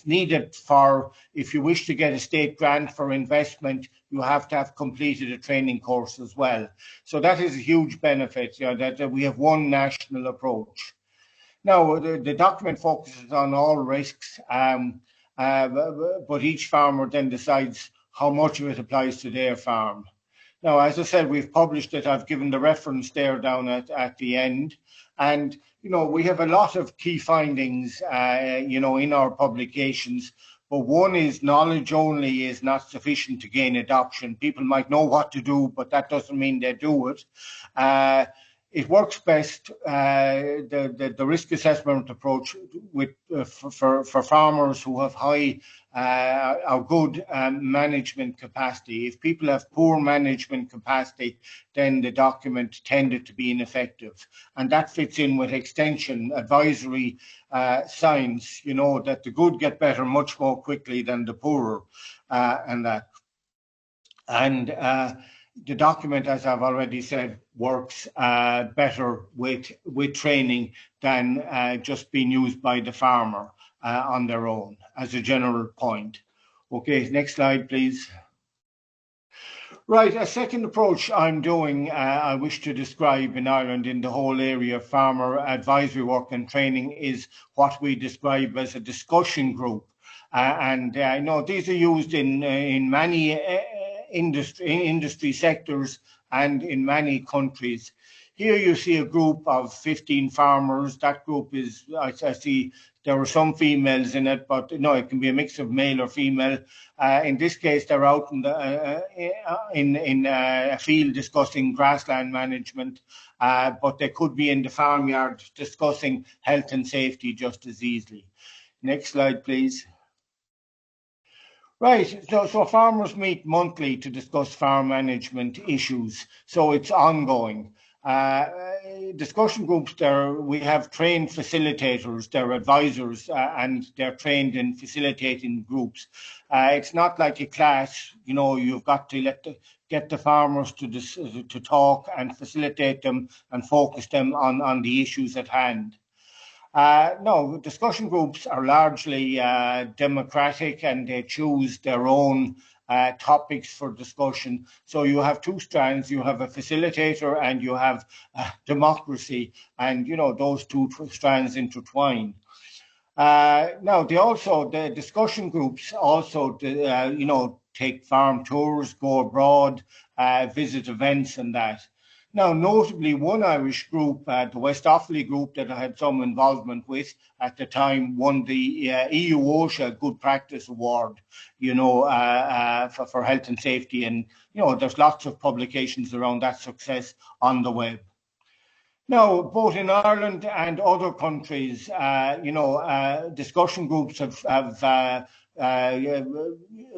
needed for, if you wish to get a state grant for investment, you have to have completed a training course as well. So that is a huge benefit, that we have one national approach. Now, the document focuses on all risks, but each farmer then decides how much of it applies to their farm. Now, as I said, we've published it. I've given the reference there down at the end. And, we have a lot of key findings, in our publications. But one is knowledge only is not sufficient to gain adoption. People might know what to do, but that doesn't mean they do it. It works best, the risk assessment approach for farmers who have high or good management capacity. If people have poor management capacity, then the document tended to be ineffective. And that fits in with extension advisory science, that the good get better much more quickly than the poorer, and that. And the document, as I've already said, works better with training than just being used by the farmer on their own as a general point. Okay, next slide, please. Right, a second approach I'm doing, I wish to describe in Ireland in the whole area of farmer advisory work and training is what we describe as a discussion group. And I know these are used in many industry sectors and in many countries. Here you see a group of 15 farmers. That group is, I see there are some females in it, but no, it can be a mix of male or female. In this case, they're out in a field discussing grassland management, but they could be in the farmyard discussing health and safety just as easily. Next slide, please. Right, so farmers meet monthly to discuss farm management issues, so it's ongoing. Discussion groups, we have trained facilitators, they're advisors, and they're trained in facilitating groups. It's not like a class, you know, you've got to get the farmers to talk and facilitate them and focus them on the issues at hand. No, discussion groups are largely democratic, and they choose their own topics for discussion. So you have two strands, you have a facilitator and you have democracy, and you know those two strands intertwine. Now the discussion groups also you know, take farm tours, go abroad, visit events and that. Now, notably, one Irish group, the West Offaly group that I had some involvement with at the time, won the EU OSHA Good Practice Award, you know, for health and safety. And, you know, there's lots of publications around that success on the web. Now, both in Ireland and other countries, you know, discussion groups have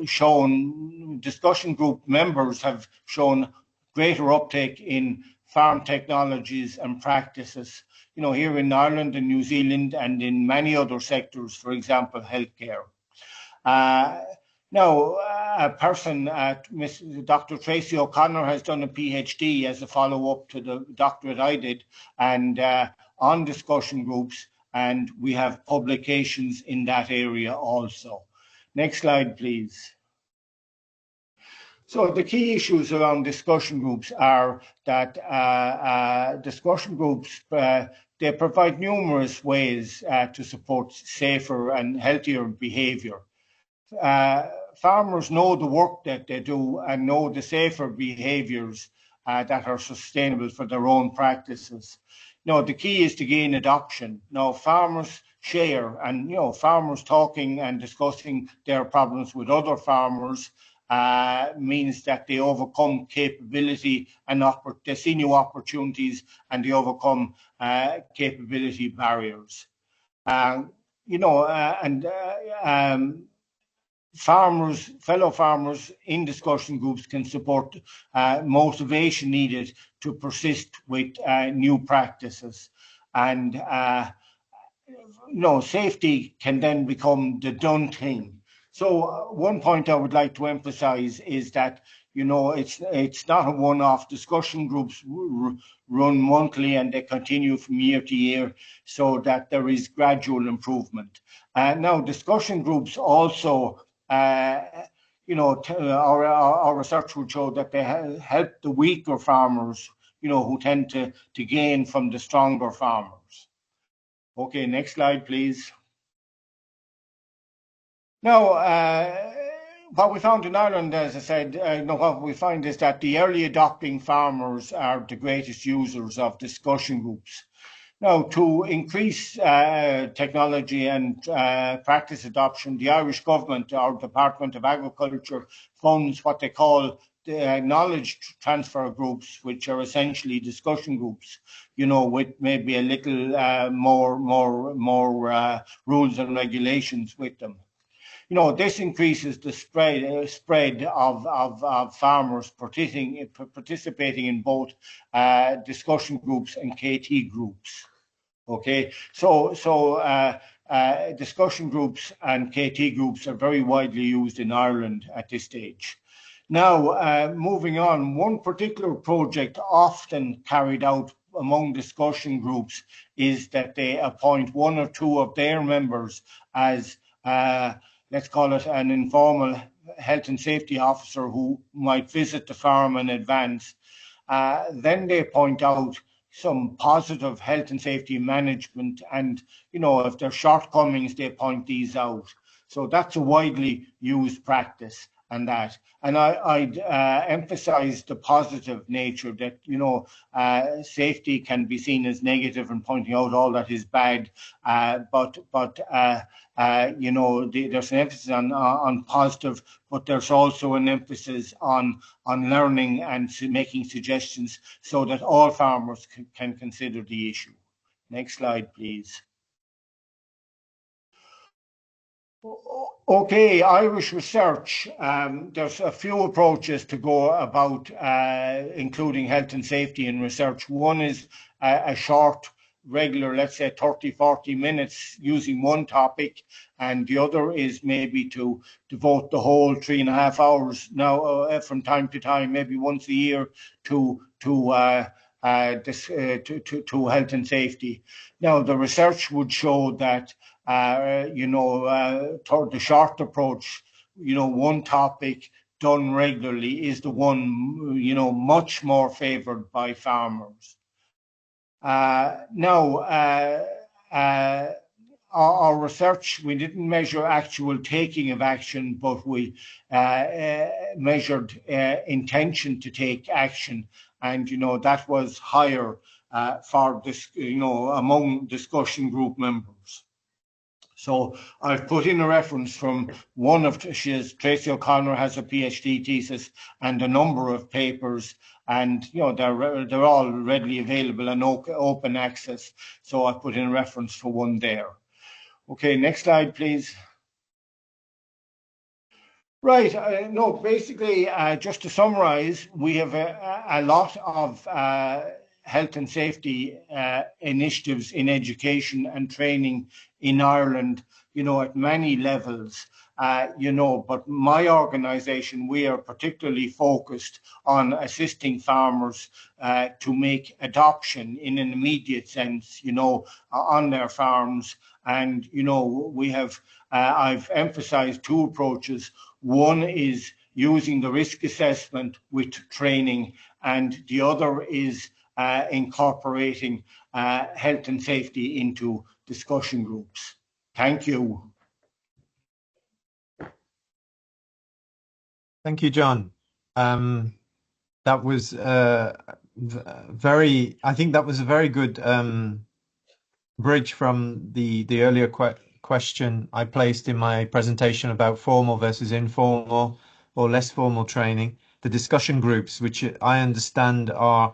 shown, discussion group members have shown greater uptake in farm technologies and practices, you know, here in Ireland and New Zealand and in many other sectors, for example, healthcare. Now, a person, Dr. Tracy O'Connor, has done a PhD as a follow-up to the doctorate I did, and on discussion groups, and we have publications in that area also. Next slide, please. So the key issues around discussion groups are that discussion groups, they provide numerous ways to support safer and healthier behaviour. Farmers know the work that they do and know the safer behaviours that are sustainable for their own practices. Now, the key is to gain adoption. Now, farmers share, and, you know, farmers talking and discussing their problems with other farmers means that they overcome capability and they see new opportunities, and they overcome capability barriers. You know, fellow farmers in discussion groups can support motivation needed to persist with new practices, and you know, safety can then become the done thing. So one point I would like to emphasize is that, you know, it's not a one-off. Discussion groups run monthly and they continue from year to year, so that there is gradual improvement. Now, discussion groups also, you know, our research would show that they help the weaker farmers, you know, who tend to gain from the stronger farmers. Okay, next slide, please. Now, what we found in Ireland, as I said, what we find is that the early adopting farmers are the greatest users of discussion groups. Now, to increase technology and practice adoption, the Irish government, our Department of Agriculture, funds what they call the knowledge transfer groups, which are essentially discussion groups, you know, with maybe a little more rules and regulations with them. You know, this increases the spread of farmers participating in both discussion groups and KT groups. Okay, so discussion groups and KT groups are very widely used in Ireland at this stage. Now, moving on, one particular project often carried out among discussion groups is that they appoint one or two of their members as let's call it an informal health and safety officer who might visit the farm in advance. Then they point out some positive health and safety management, and, you know, if there are shortcomings, they point these out. So that's a widely used practice. and that. And I'd emphasize the positive nature that, you know, safety can be seen as negative and pointing out all that is bad, but you know, there's an emphasis on positive, but there's also an emphasis on learning and making suggestions so that all farmers can consider the issue. Next slide, please. Okay, Irish research. There's a few approaches to go about including health and safety in research. One is a short, regular, let's say 30, 40 minutes using one topic, and the other is maybe to devote the whole 3.5 hours now from time to time, maybe once a year, to health and safety. Now, the research would show that you know, toward the short approach, you know, one topic done regularly is the one, you know, much more favored by farmers. Now, our research, we didn't measure actual taking of action, but we measured intention to take action. And, you know, that was higher for this, you know, among discussion group members. So I've put in a reference from one of Tracy O'Connor has a PhD thesis and a number of papers, and you know they're all readily available and open access. So I put in a reference for one there. Okay, next slide, please. Right. No, basically, just to summarize, we have a lot of health and safety initiatives in education and training in Ireland, you know, at many levels, you know, but my organization, we are particularly focused on assisting farmers to make adoption in an immediate sense, you know, on their farms. And, you know, we have, I've emphasized two approaches. One is using the risk assessment with training, and the other is incorporating health and safety into discussion groups. Thank you. Thank you, John. That was I think that was a very good bridge from the earlier question I placed in my presentation about formal versus informal or less formal training. The discussion groups, which I understand are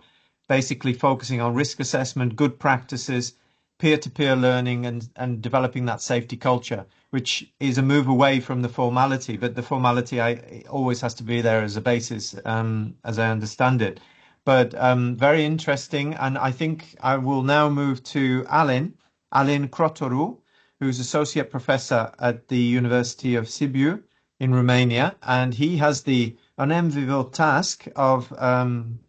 basically focusing on risk assessment, good practices, peer-to-peer learning, and developing that safety culture, which is a move away from the formality, but the formality always has to be there as a basis, as I understand it. But very interesting, and I think I will now move to Alin Crotoru, who's Associate Professor at the University of Sibiu in Romania, and he has the unenviable task of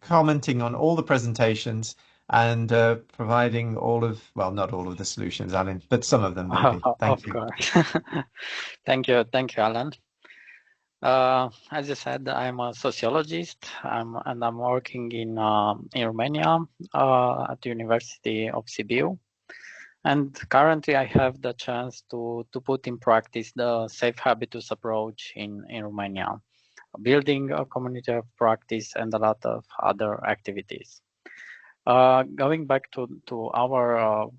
commenting on all the presentations and providing all of, well, not all of the solutions, Alin, but some of them maybe. Thank you. Of course. Thank you, Alan. As you said, I'm a sociologist, and I'm working in Romania at the University of Sibiu. And currently, I have the chance to put in practice the SafeHabitus approach in Romania, building a community of practice and a lot of other activities. Going back to our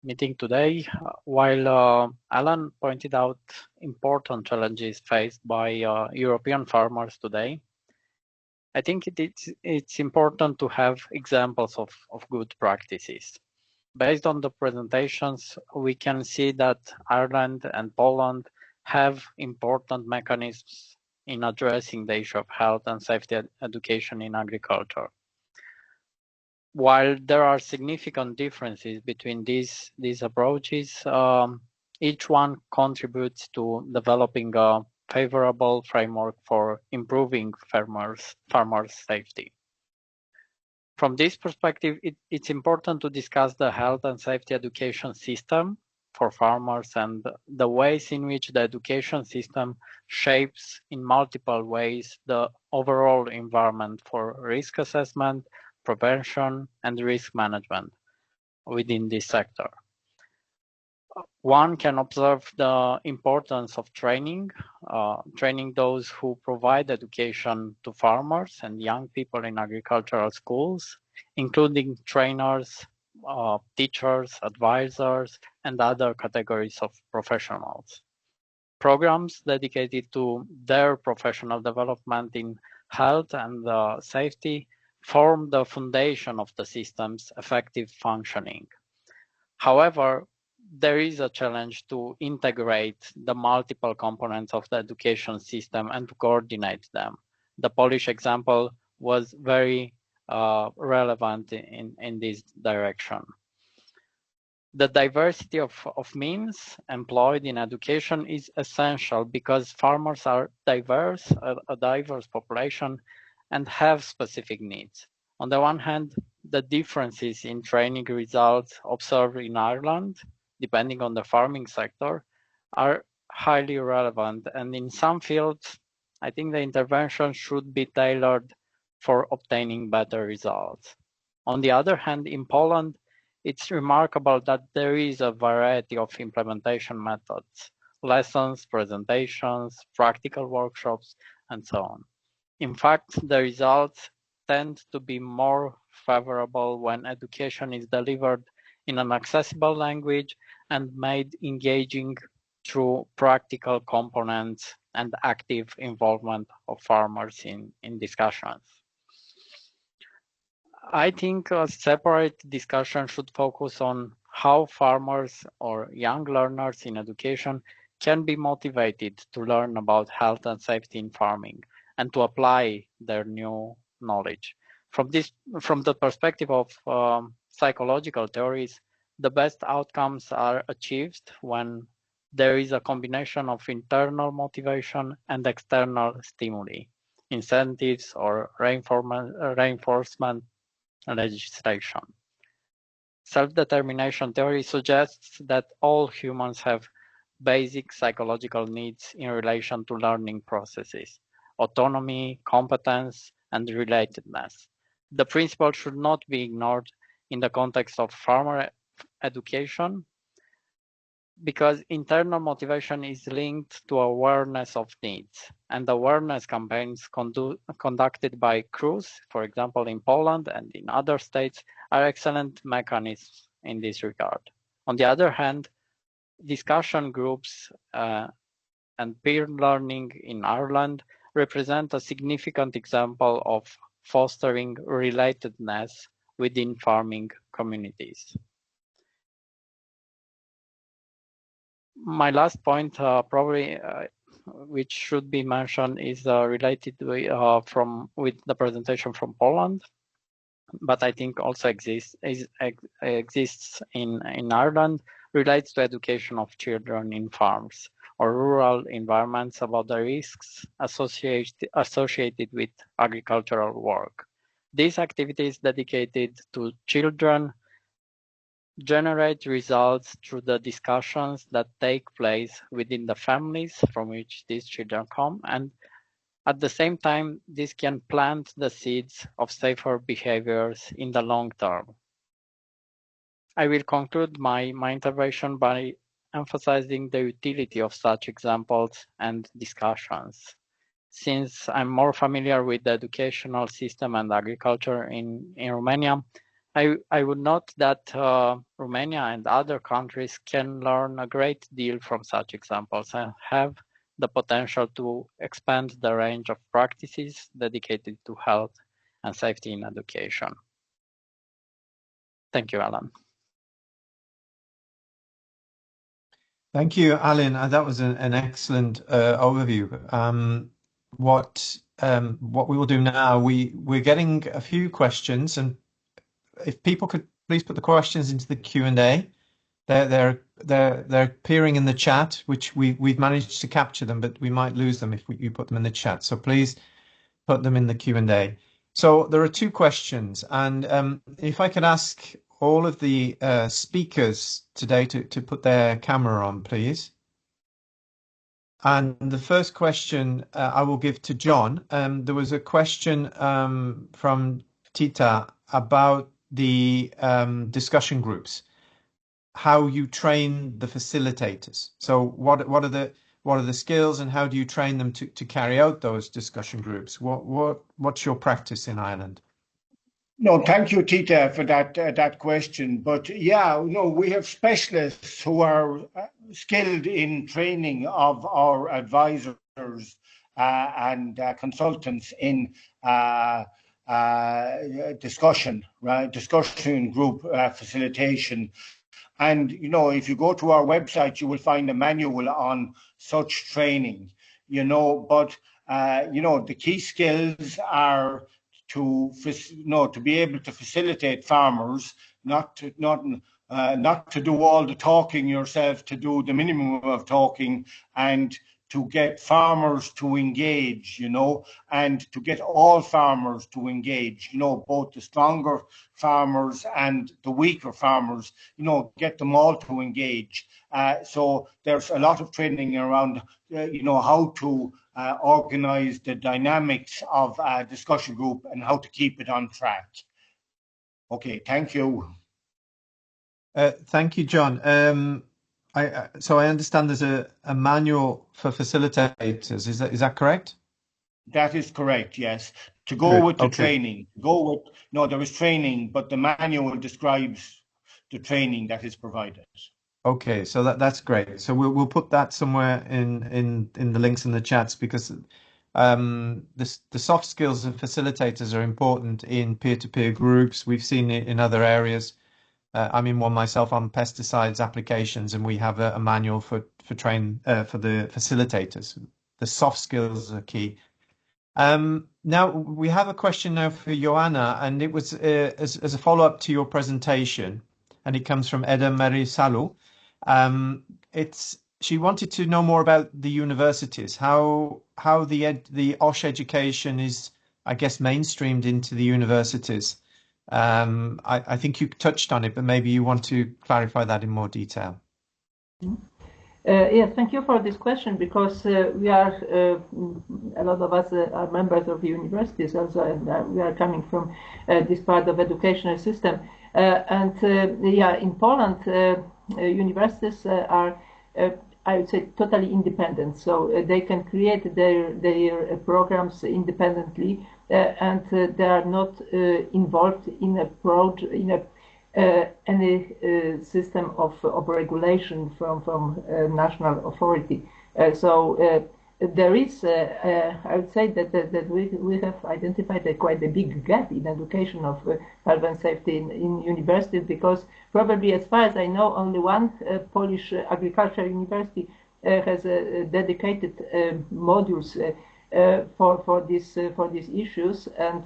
meeting today, while Alan pointed out important challenges faced by European farmers today, I think it's important to have examples of good practices. Based on the presentations, we can see that Ireland and Poland have important mechanisms in addressing the issue of health and safety education in agriculture. While there are significant differences between these approaches, each one contributes to developing a favorable framework for improving farmers' safety. From this perspective, it's important to discuss the health and safety education system for farmers and the ways in which the education system shapes in multiple ways the overall environment for risk assessment, prevention, and risk management within this sector. One can observe the importance of training those who provide education to farmers and young people in agricultural schools, including trainers, teachers, advisors, and other categories of professionals. Programs dedicated to their professional development in health and safety form the foundation of the system's effective functioning. However, there is a challenge to integrate the multiple components of the education system and to coordinate them. The Polish example was very relevant in this direction. The diversity of means employed in education is essential because farmers are diverse, a diverse population, and have specific needs. On the one hand, the differences in training results observed in Ireland, depending on the farming sector, are highly relevant. And in some fields, I think the intervention should be tailored for obtaining better results. On the other hand, in Poland, it's remarkable that there is a variety of implementation methods, lessons, presentations, practical workshops, and so on. In fact, the results tend to be more favorable when education is delivered in an accessible language and made engaging through practical components and active involvement of farmers in discussions. I think a separate discussion should focus on how farmers or young learners in education can be motivated to learn about health and safety in farming and to apply their new knowledge. From the perspective of psychological theories, the best outcomes are achieved when there is a combination of internal motivation and external stimuli, incentives or reinforcement legislation. Self-determination theory suggests that all humans have basic psychological needs in relation to learning processes, autonomy, competence, and relatedness. The principle should not be ignored in the context of farmer education because internal motivation is linked to awareness of needs, and awareness campaigns conducted by CRUS, for example, in Poland and in other states, are excellent mechanisms in this regard. On the other hand, discussion groups and peer learning in Ireland represent a significant example of fostering relatedness within farming communities. My last point, which should be mentioned, is related with the presentation from Poland, but I think also exists in Ireland, relates to education of children in farms or rural environments about the risks associated with agricultural work. These activities dedicated to children generate results through the discussions that take place within the families from which these children come, and at the same time, this can plant the seeds of safer behaviors in the long term. I will conclude my intervention by emphasizing the utility of such examples and discussions. Since I'm more familiar with the educational system and agriculture in Romania, I would note that Romania and other countries can learn a great deal from such examples and have the potential to expand the range of practices dedicated to health and safety in education. Thank you, Alan. Thank you, Alan. That was an excellent overview. What we will do now, we're getting a few questions, and if people could please put the questions into the Q&A. They're appearing in the chat, which we've managed to capture them, but we might lose them if you put them in the chat. So please put them in the Q&A. So there are two questions, and if I could ask all of the speakers today to put their camera on, please. And the first question I will give to John. There was a question from Tita about the discussion groups. how you train the facilitators. So what are the skills, and how do you train them to carry out those discussion groups? What's your practice in Ireland? No, thank you, Tita, for that question. But yeah, no, we have specialists who are skilled in training of our advisors and consultants in discussion group facilitation. And, you know, if you go to our website, you will find a manual on such training, you know, but, you know, the key skills are to be able to facilitate farmers, not to do all the talking yourself, to do the minimum of talking, and to get farmers to engage, you know, and to get all farmers to engage, you know, both the stronger farmers and the weaker farmers, you know, get them all to engage. So there's a lot of training around, you know, how to organize the dynamics of a discussion group and how to keep it on track. Okay, thank you. Thank you, John. So I understand there's a manual for facilitators. Is that correct? That is correct, yes. To go with the training. No, there is training, but the manual describes the training that is provided. Okay, so that's great. So we'll put that somewhere in the links in the chats, because the soft skills of facilitators are important in peer-to-peer groups. We've seen it in other areas. I'm in one myself on pesticides applications, and we have a manual for the facilitators. The soft skills are key. Now we have a question now for Joanna, and it was as a follow-up to your presentation, and it comes from Eda Merisalu. She wanted to know more about the universities, how the OSH education is, I guess, mainstreamed into the universities. I think you touched on it, but maybe you want to clarify that in more detail. Yes, thank you for this question, because we are, a lot of us are members of the universities also, and we are coming from this part of educational system. Yeah, in Poland, universities are, I would say, totally independent. So they can create their programs independently, and they are not involved in any system of regulation from national authority. So there is, I would say that we have identified quite a big gap in education of health and safety in universities, because probably, as far as I know, only one Polish agricultural university has dedicated modules for these issues, and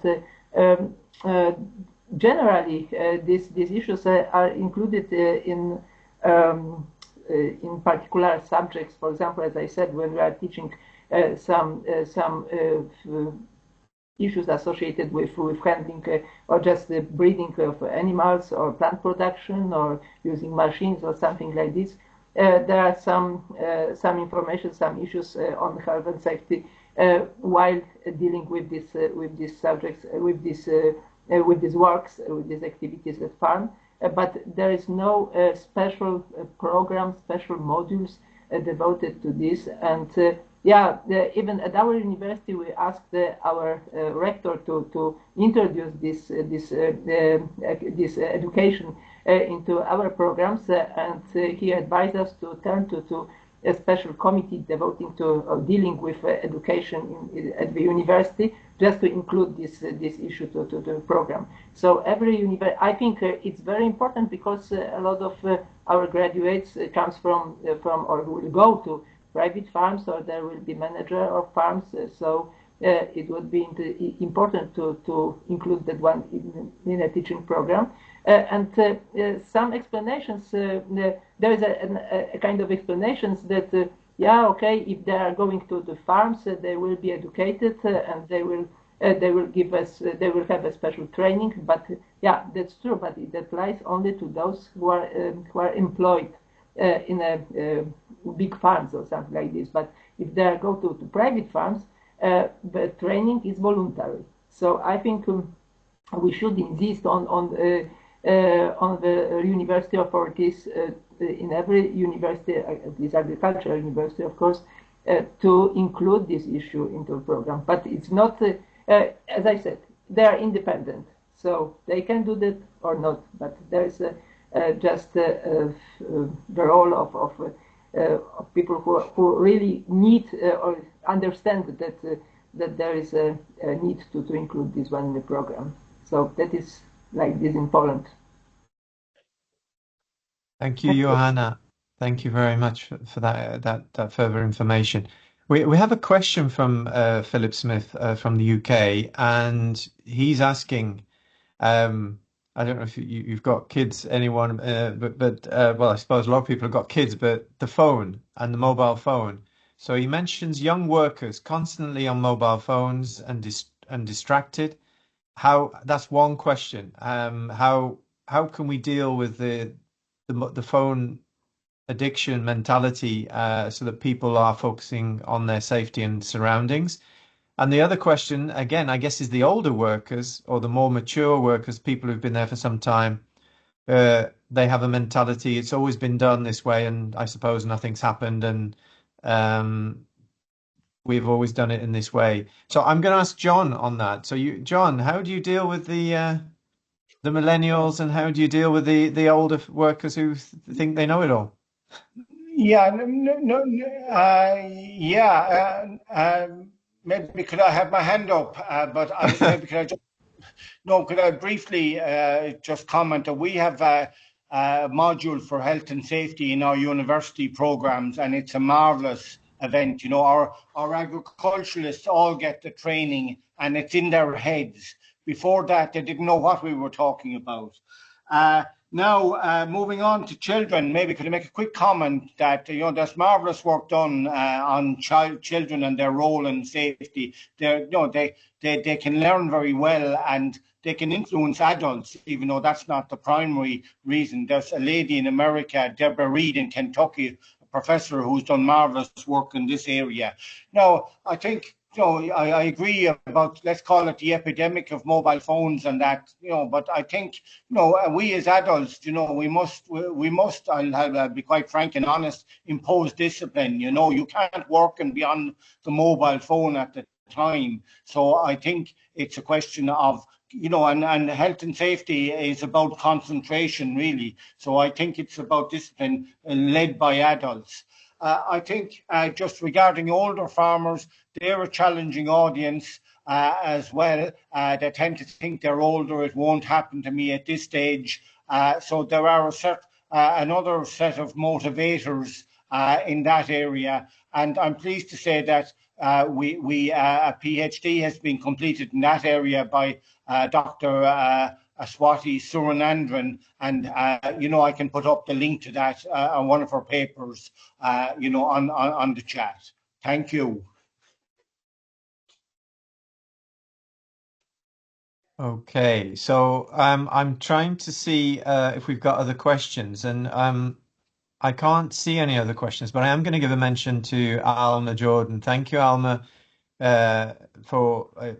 generally these issues are included in particular subjects. For example, as I said, when we are teaching some issues associated with handling or just the breeding of animals, or plant production, or using machines, or something like this, there are some information, some issues on health and safety while dealing with these subjects, with these works, with these activities at farm. But there is no special program, special modules devoted to this. And yeah, even at our university, we asked our rector to introduce this education into our programs, and he advised us to turn to a special committee devoting to dealing with education at the university, just to include this issue to the program. So every university, I think it's very important, because a lot of our graduates comes from or will go to private farms, or there will be manager of farms. So it would be important to include that one in a teaching program. And some explanations, there is a kind of explanations that yeah, okay, if they are going to the farms, they will be educated, and they will give us, they will have a special training. But yeah, that's true, but it applies only to those who are employed in a big farms or something like this. But if they go to private farms, the training is voluntary. So I think we should insist on on the university authorities in every university, this agricultural university, of course, to include this issue into the program. But it's not, as I said, they are independent, so they can do that or not. But there's just the role of people who really need or understand that there is a need to include this one in the program. So that is like this in Poland. Thank you, Johanna. Thank you very much for that further information. We have a question from Philip Smith from the UK, and he's asking, I don't know if you've got kids, anyone, but well, I suppose a lot of people have got kids, but the phone and the mobile phone. So he mentions young workers constantly on mobile phones and distracted. That's one question. How can we deal with the phone addiction mentality so that people are focusing on their safety and surroundings? And the other question, again, I guess, is the older workers or the more mature workers, people who've been there for some time. They have a mentality, it's always been done this way, and I suppose nothing's happened, and we've always done it in this way. So I'm going to ask John on that. So John, how do you deal with the millennials, and how do you deal with the older workers who think they know it all? Yeah, maybe could I have my hand up? But maybe could I just could I briefly just comment that we have a module for health and safety in our university programs, and it's a marvelous event. You know, our agriculturalists all get the training, and it's in their heads. Before that, they didn't know what we were talking about. Now, moving on to children, maybe could I make a quick comment that, you know, there's marvelous work done on children and their role in safety. They can learn very well, and they can influence adults, even though that's not the primary reason. There's a lady in America, Deborah Reed in Kentucky, a professor who's done marvelous work in this area. Now, I think, you know, I agree about, let's call it the epidemic of mobile phones and that, you know, but I think, you know, we as adults, you know, we must, I'll be quite frank and honest, impose discipline. You know, you can't work and be on the mobile phone at the time. So I think it's a question of, you know, and health and safety is about concentration, really. So I think it's about discipline led by adults. I think just regarding older farmers, they're a challenging audience as well. They tend to think they're older. It won't happen to me at this stage. So there are another set of motivators in that area. And I'm pleased to say that a PhD has been completed in that area by Dr. Aswati Suryanandran, and you know, I can put up the link to that on one of her papers, you know, on the chat. Thank you. Okay, so I'm trying to see if we've got other questions, and I can't see any other questions, but I am going to give a mention to Alma Jordan. Thank you, Alma, for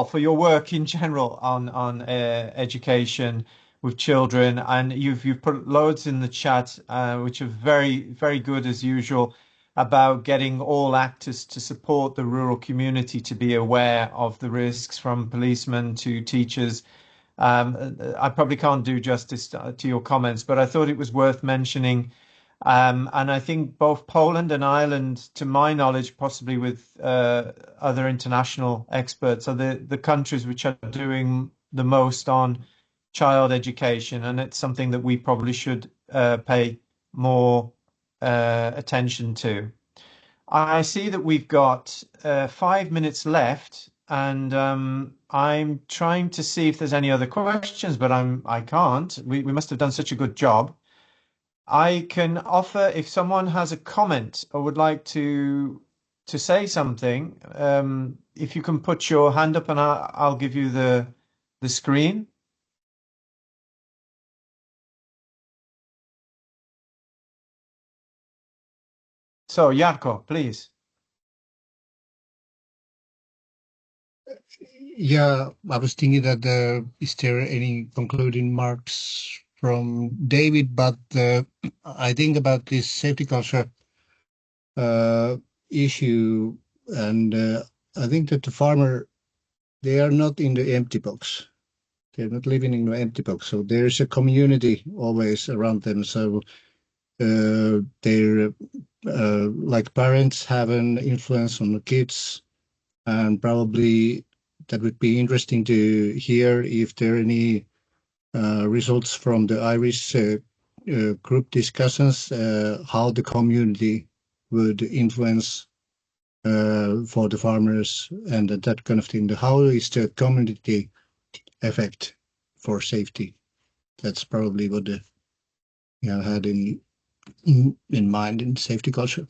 for your work in general on education with children, and you've put loads in the chat, which are very good as usual, about getting all actors to support the rural community to be aware of the risks, from policemen to teachers. I probably can't do justice to your comments, but I thought it was worth mentioning. And I think both Poland and Ireland, to my knowledge, possibly with other international experts, are the countries which are doing the most on child education. And it's something that we probably should pay more attention to. I see that we've got 5 minutes left, and I'm trying to see if there's any other questions, but I can't. We must have done such a good job. I can offer, if someone has a comment or would like to say something, if you can put your hand up, and I'll give you the screen. So, Jarko, please. Yeah, I was thinking that is there any concluding marks from David? But I think about this safety culture issue, and I think that the farmer, they are not in the empty box. They're not living in an empty box. So there's a community always around them. So they're like parents have an influence on the kids, and probably that would be interesting to hear if there are any results from the Irish group discussions, how the community would influence for the farmers and that kind of thing. How is the community effect for safety? That's probably what the had in mind in safety culture.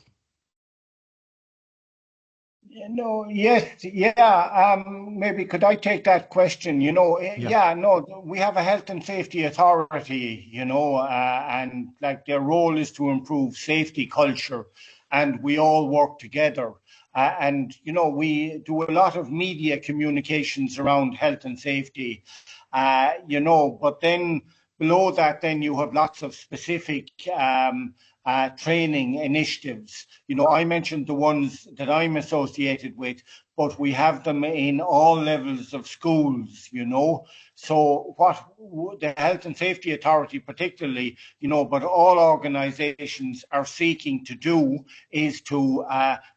No, yes, yeah. Maybe could I take that question? Yeah, no, we have a health and safety authority, and like their role is to improve safety culture, and we all work together. And we do a lot of media communications around health and safety, but then below that, then you have lots of specific training initiatives. I mentioned the ones that I'm associated with, but we have them in all levels of schools, So what the Health and Safety Authority particularly, but all organizations are seeking to do is to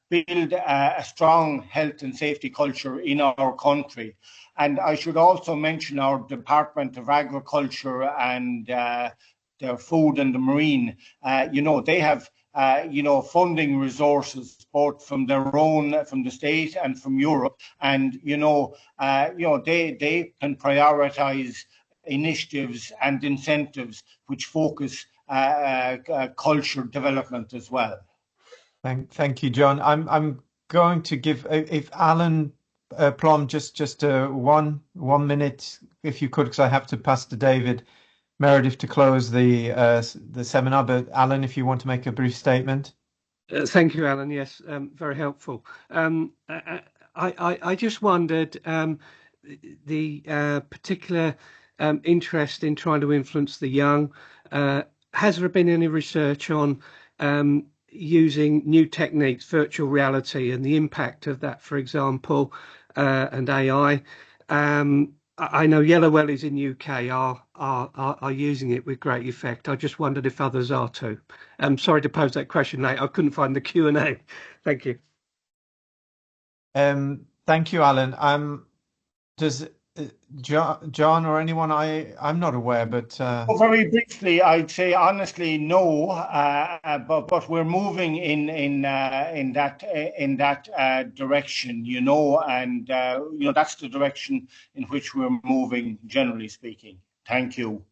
build a strong health and safety culture in our country. And I should also mention our Department of Agriculture and the Food and the Marine. They have funding resources both from their own, from the state and from Europe, and they can prioritize initiatives and incentives which focus culture development as well. Thank you, John. I'm going to give if Alan Plom just 1 minute, if you could, because I have to pass to David Meredith to close the seminar. But Alan, if you want to make a brief statement. Thank you, Alan. Yes, very helpful. I just wondered the particular interest in trying to influence the young. Has there been any research on using new techniques, virtual reality, and the impact of that, for example, and AI? I know Yellow Wellies in UK are using it with great effect. I just wondered if others are too. I'm sorry to pose that question late. I couldn't find the Q&A. Thank you. Thank you, Alan. Does John or anyone? I'm not aware, but very briefly, I'd say honestly no, but we're moving in that direction, and that's the direction in which we're moving, generally speaking. Thank you.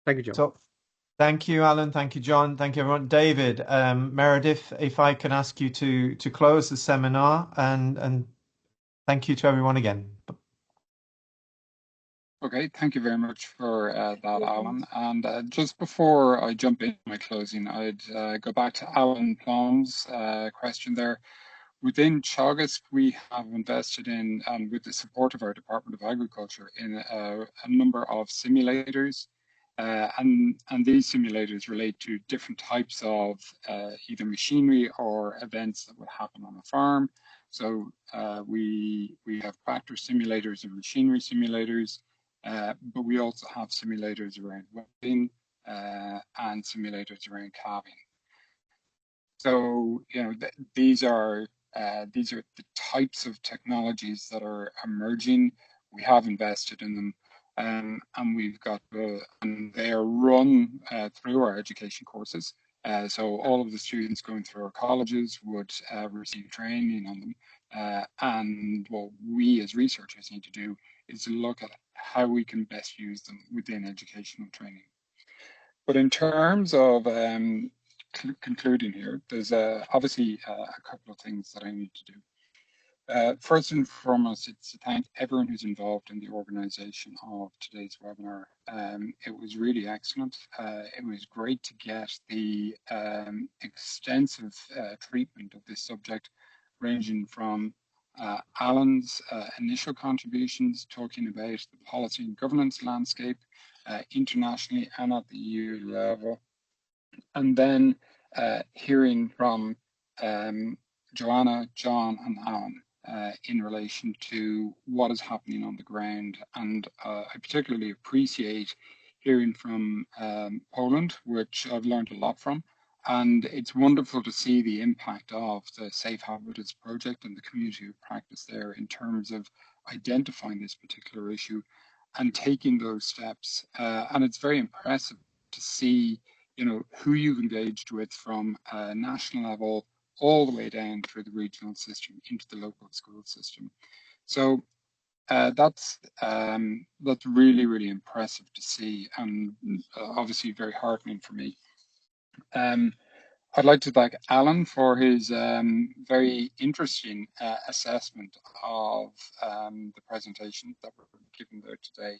Thank you, John. So, thank you, Alan. Thank you, John. Thank you, everyone. David, Meredith, if I can ask you to close the seminar, and thank you to everyone again. Okay, thank you very much for that, Alan. And just before I jump in my closing, I'd go back to Alan Plum's question there. Within Teagasc, we have invested in, and with the support of our Department of Agriculture, in a number of simulators. And these simulators relate to different types of either machinery or events that would happen on a farm. So we have tractor simulators and machinery simulators. But we also have simulators around welding and simulators around calving. So these are the types of technologies that are emerging. We have invested in them, and we've got and they are run through our education courses. So all of the students going through our colleges would receive training on them. And what we as researchers need to do is look at how we can best use them within educational training. But in terms of concluding here, there's obviously a couple of things that I need to do. First and foremost, it's to thank everyone who's involved in the organization of today's webinar. It was really excellent. It was great to get the extensive treatment of this subject, ranging from Alan's initial contributions, talking about the policy and governance landscape internationally and at the EU level. And then hearing from Joanna, John, and Alan in relation to what is happening on the ground. And I particularly appreciate hearing from Poland, which I've learned a lot from. And it's wonderful to see the impact of the SafeHabitus project and the community of practice there in terms of identifying this particular issue and taking those steps. And it's very impressive to see, you know, who you've engaged with from a national level all the way down through the regional system into the local school system. So that's really, really impressive to see, and obviously very heartening for me. I'd like to thank Alan for his very interesting assessment of the presentation that we're given there today,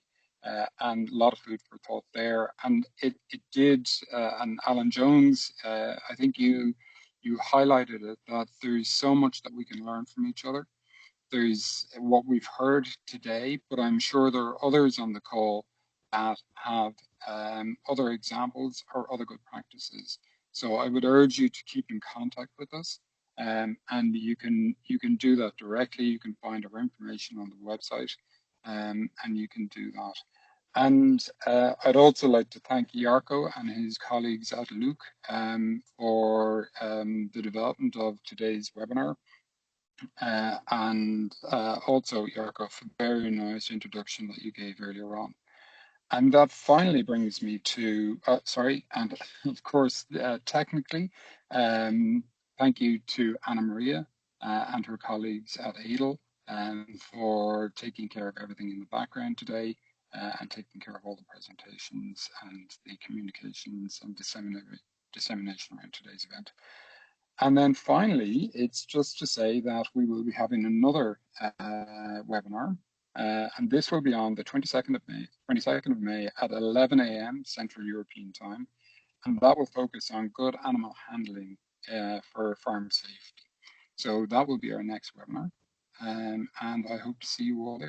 and a lot of food for thought there. And it did, and Alan Jones, I think you highlighted it, that there's so much that we can learn from each other. There's what we've heard today, but I'm sure there are others on the call that have other examples or other good practices. So I would urge you to keep in contact with us, and you can do that directly. You can find our information on the website, and you can do that. And I'd also like to thank Jarko and his colleagues at Luke for the development of today's webinar. And also, Jarko, for the very nice introduction that you gave earlier on. And that finally brings me to, and of course, technically, thank you to Anna Maria and her colleagues at ADL for taking care of everything in the background today and taking care of all the presentations and the communications and dissemination around today's event. And then finally, it's just to say that we will be having another webinar, and this will be on the 22nd of May at 11 a.m. Central European Time, and that will focus on good animal handling for farm safety. So that will be our next webinar, and I hope to see you all there.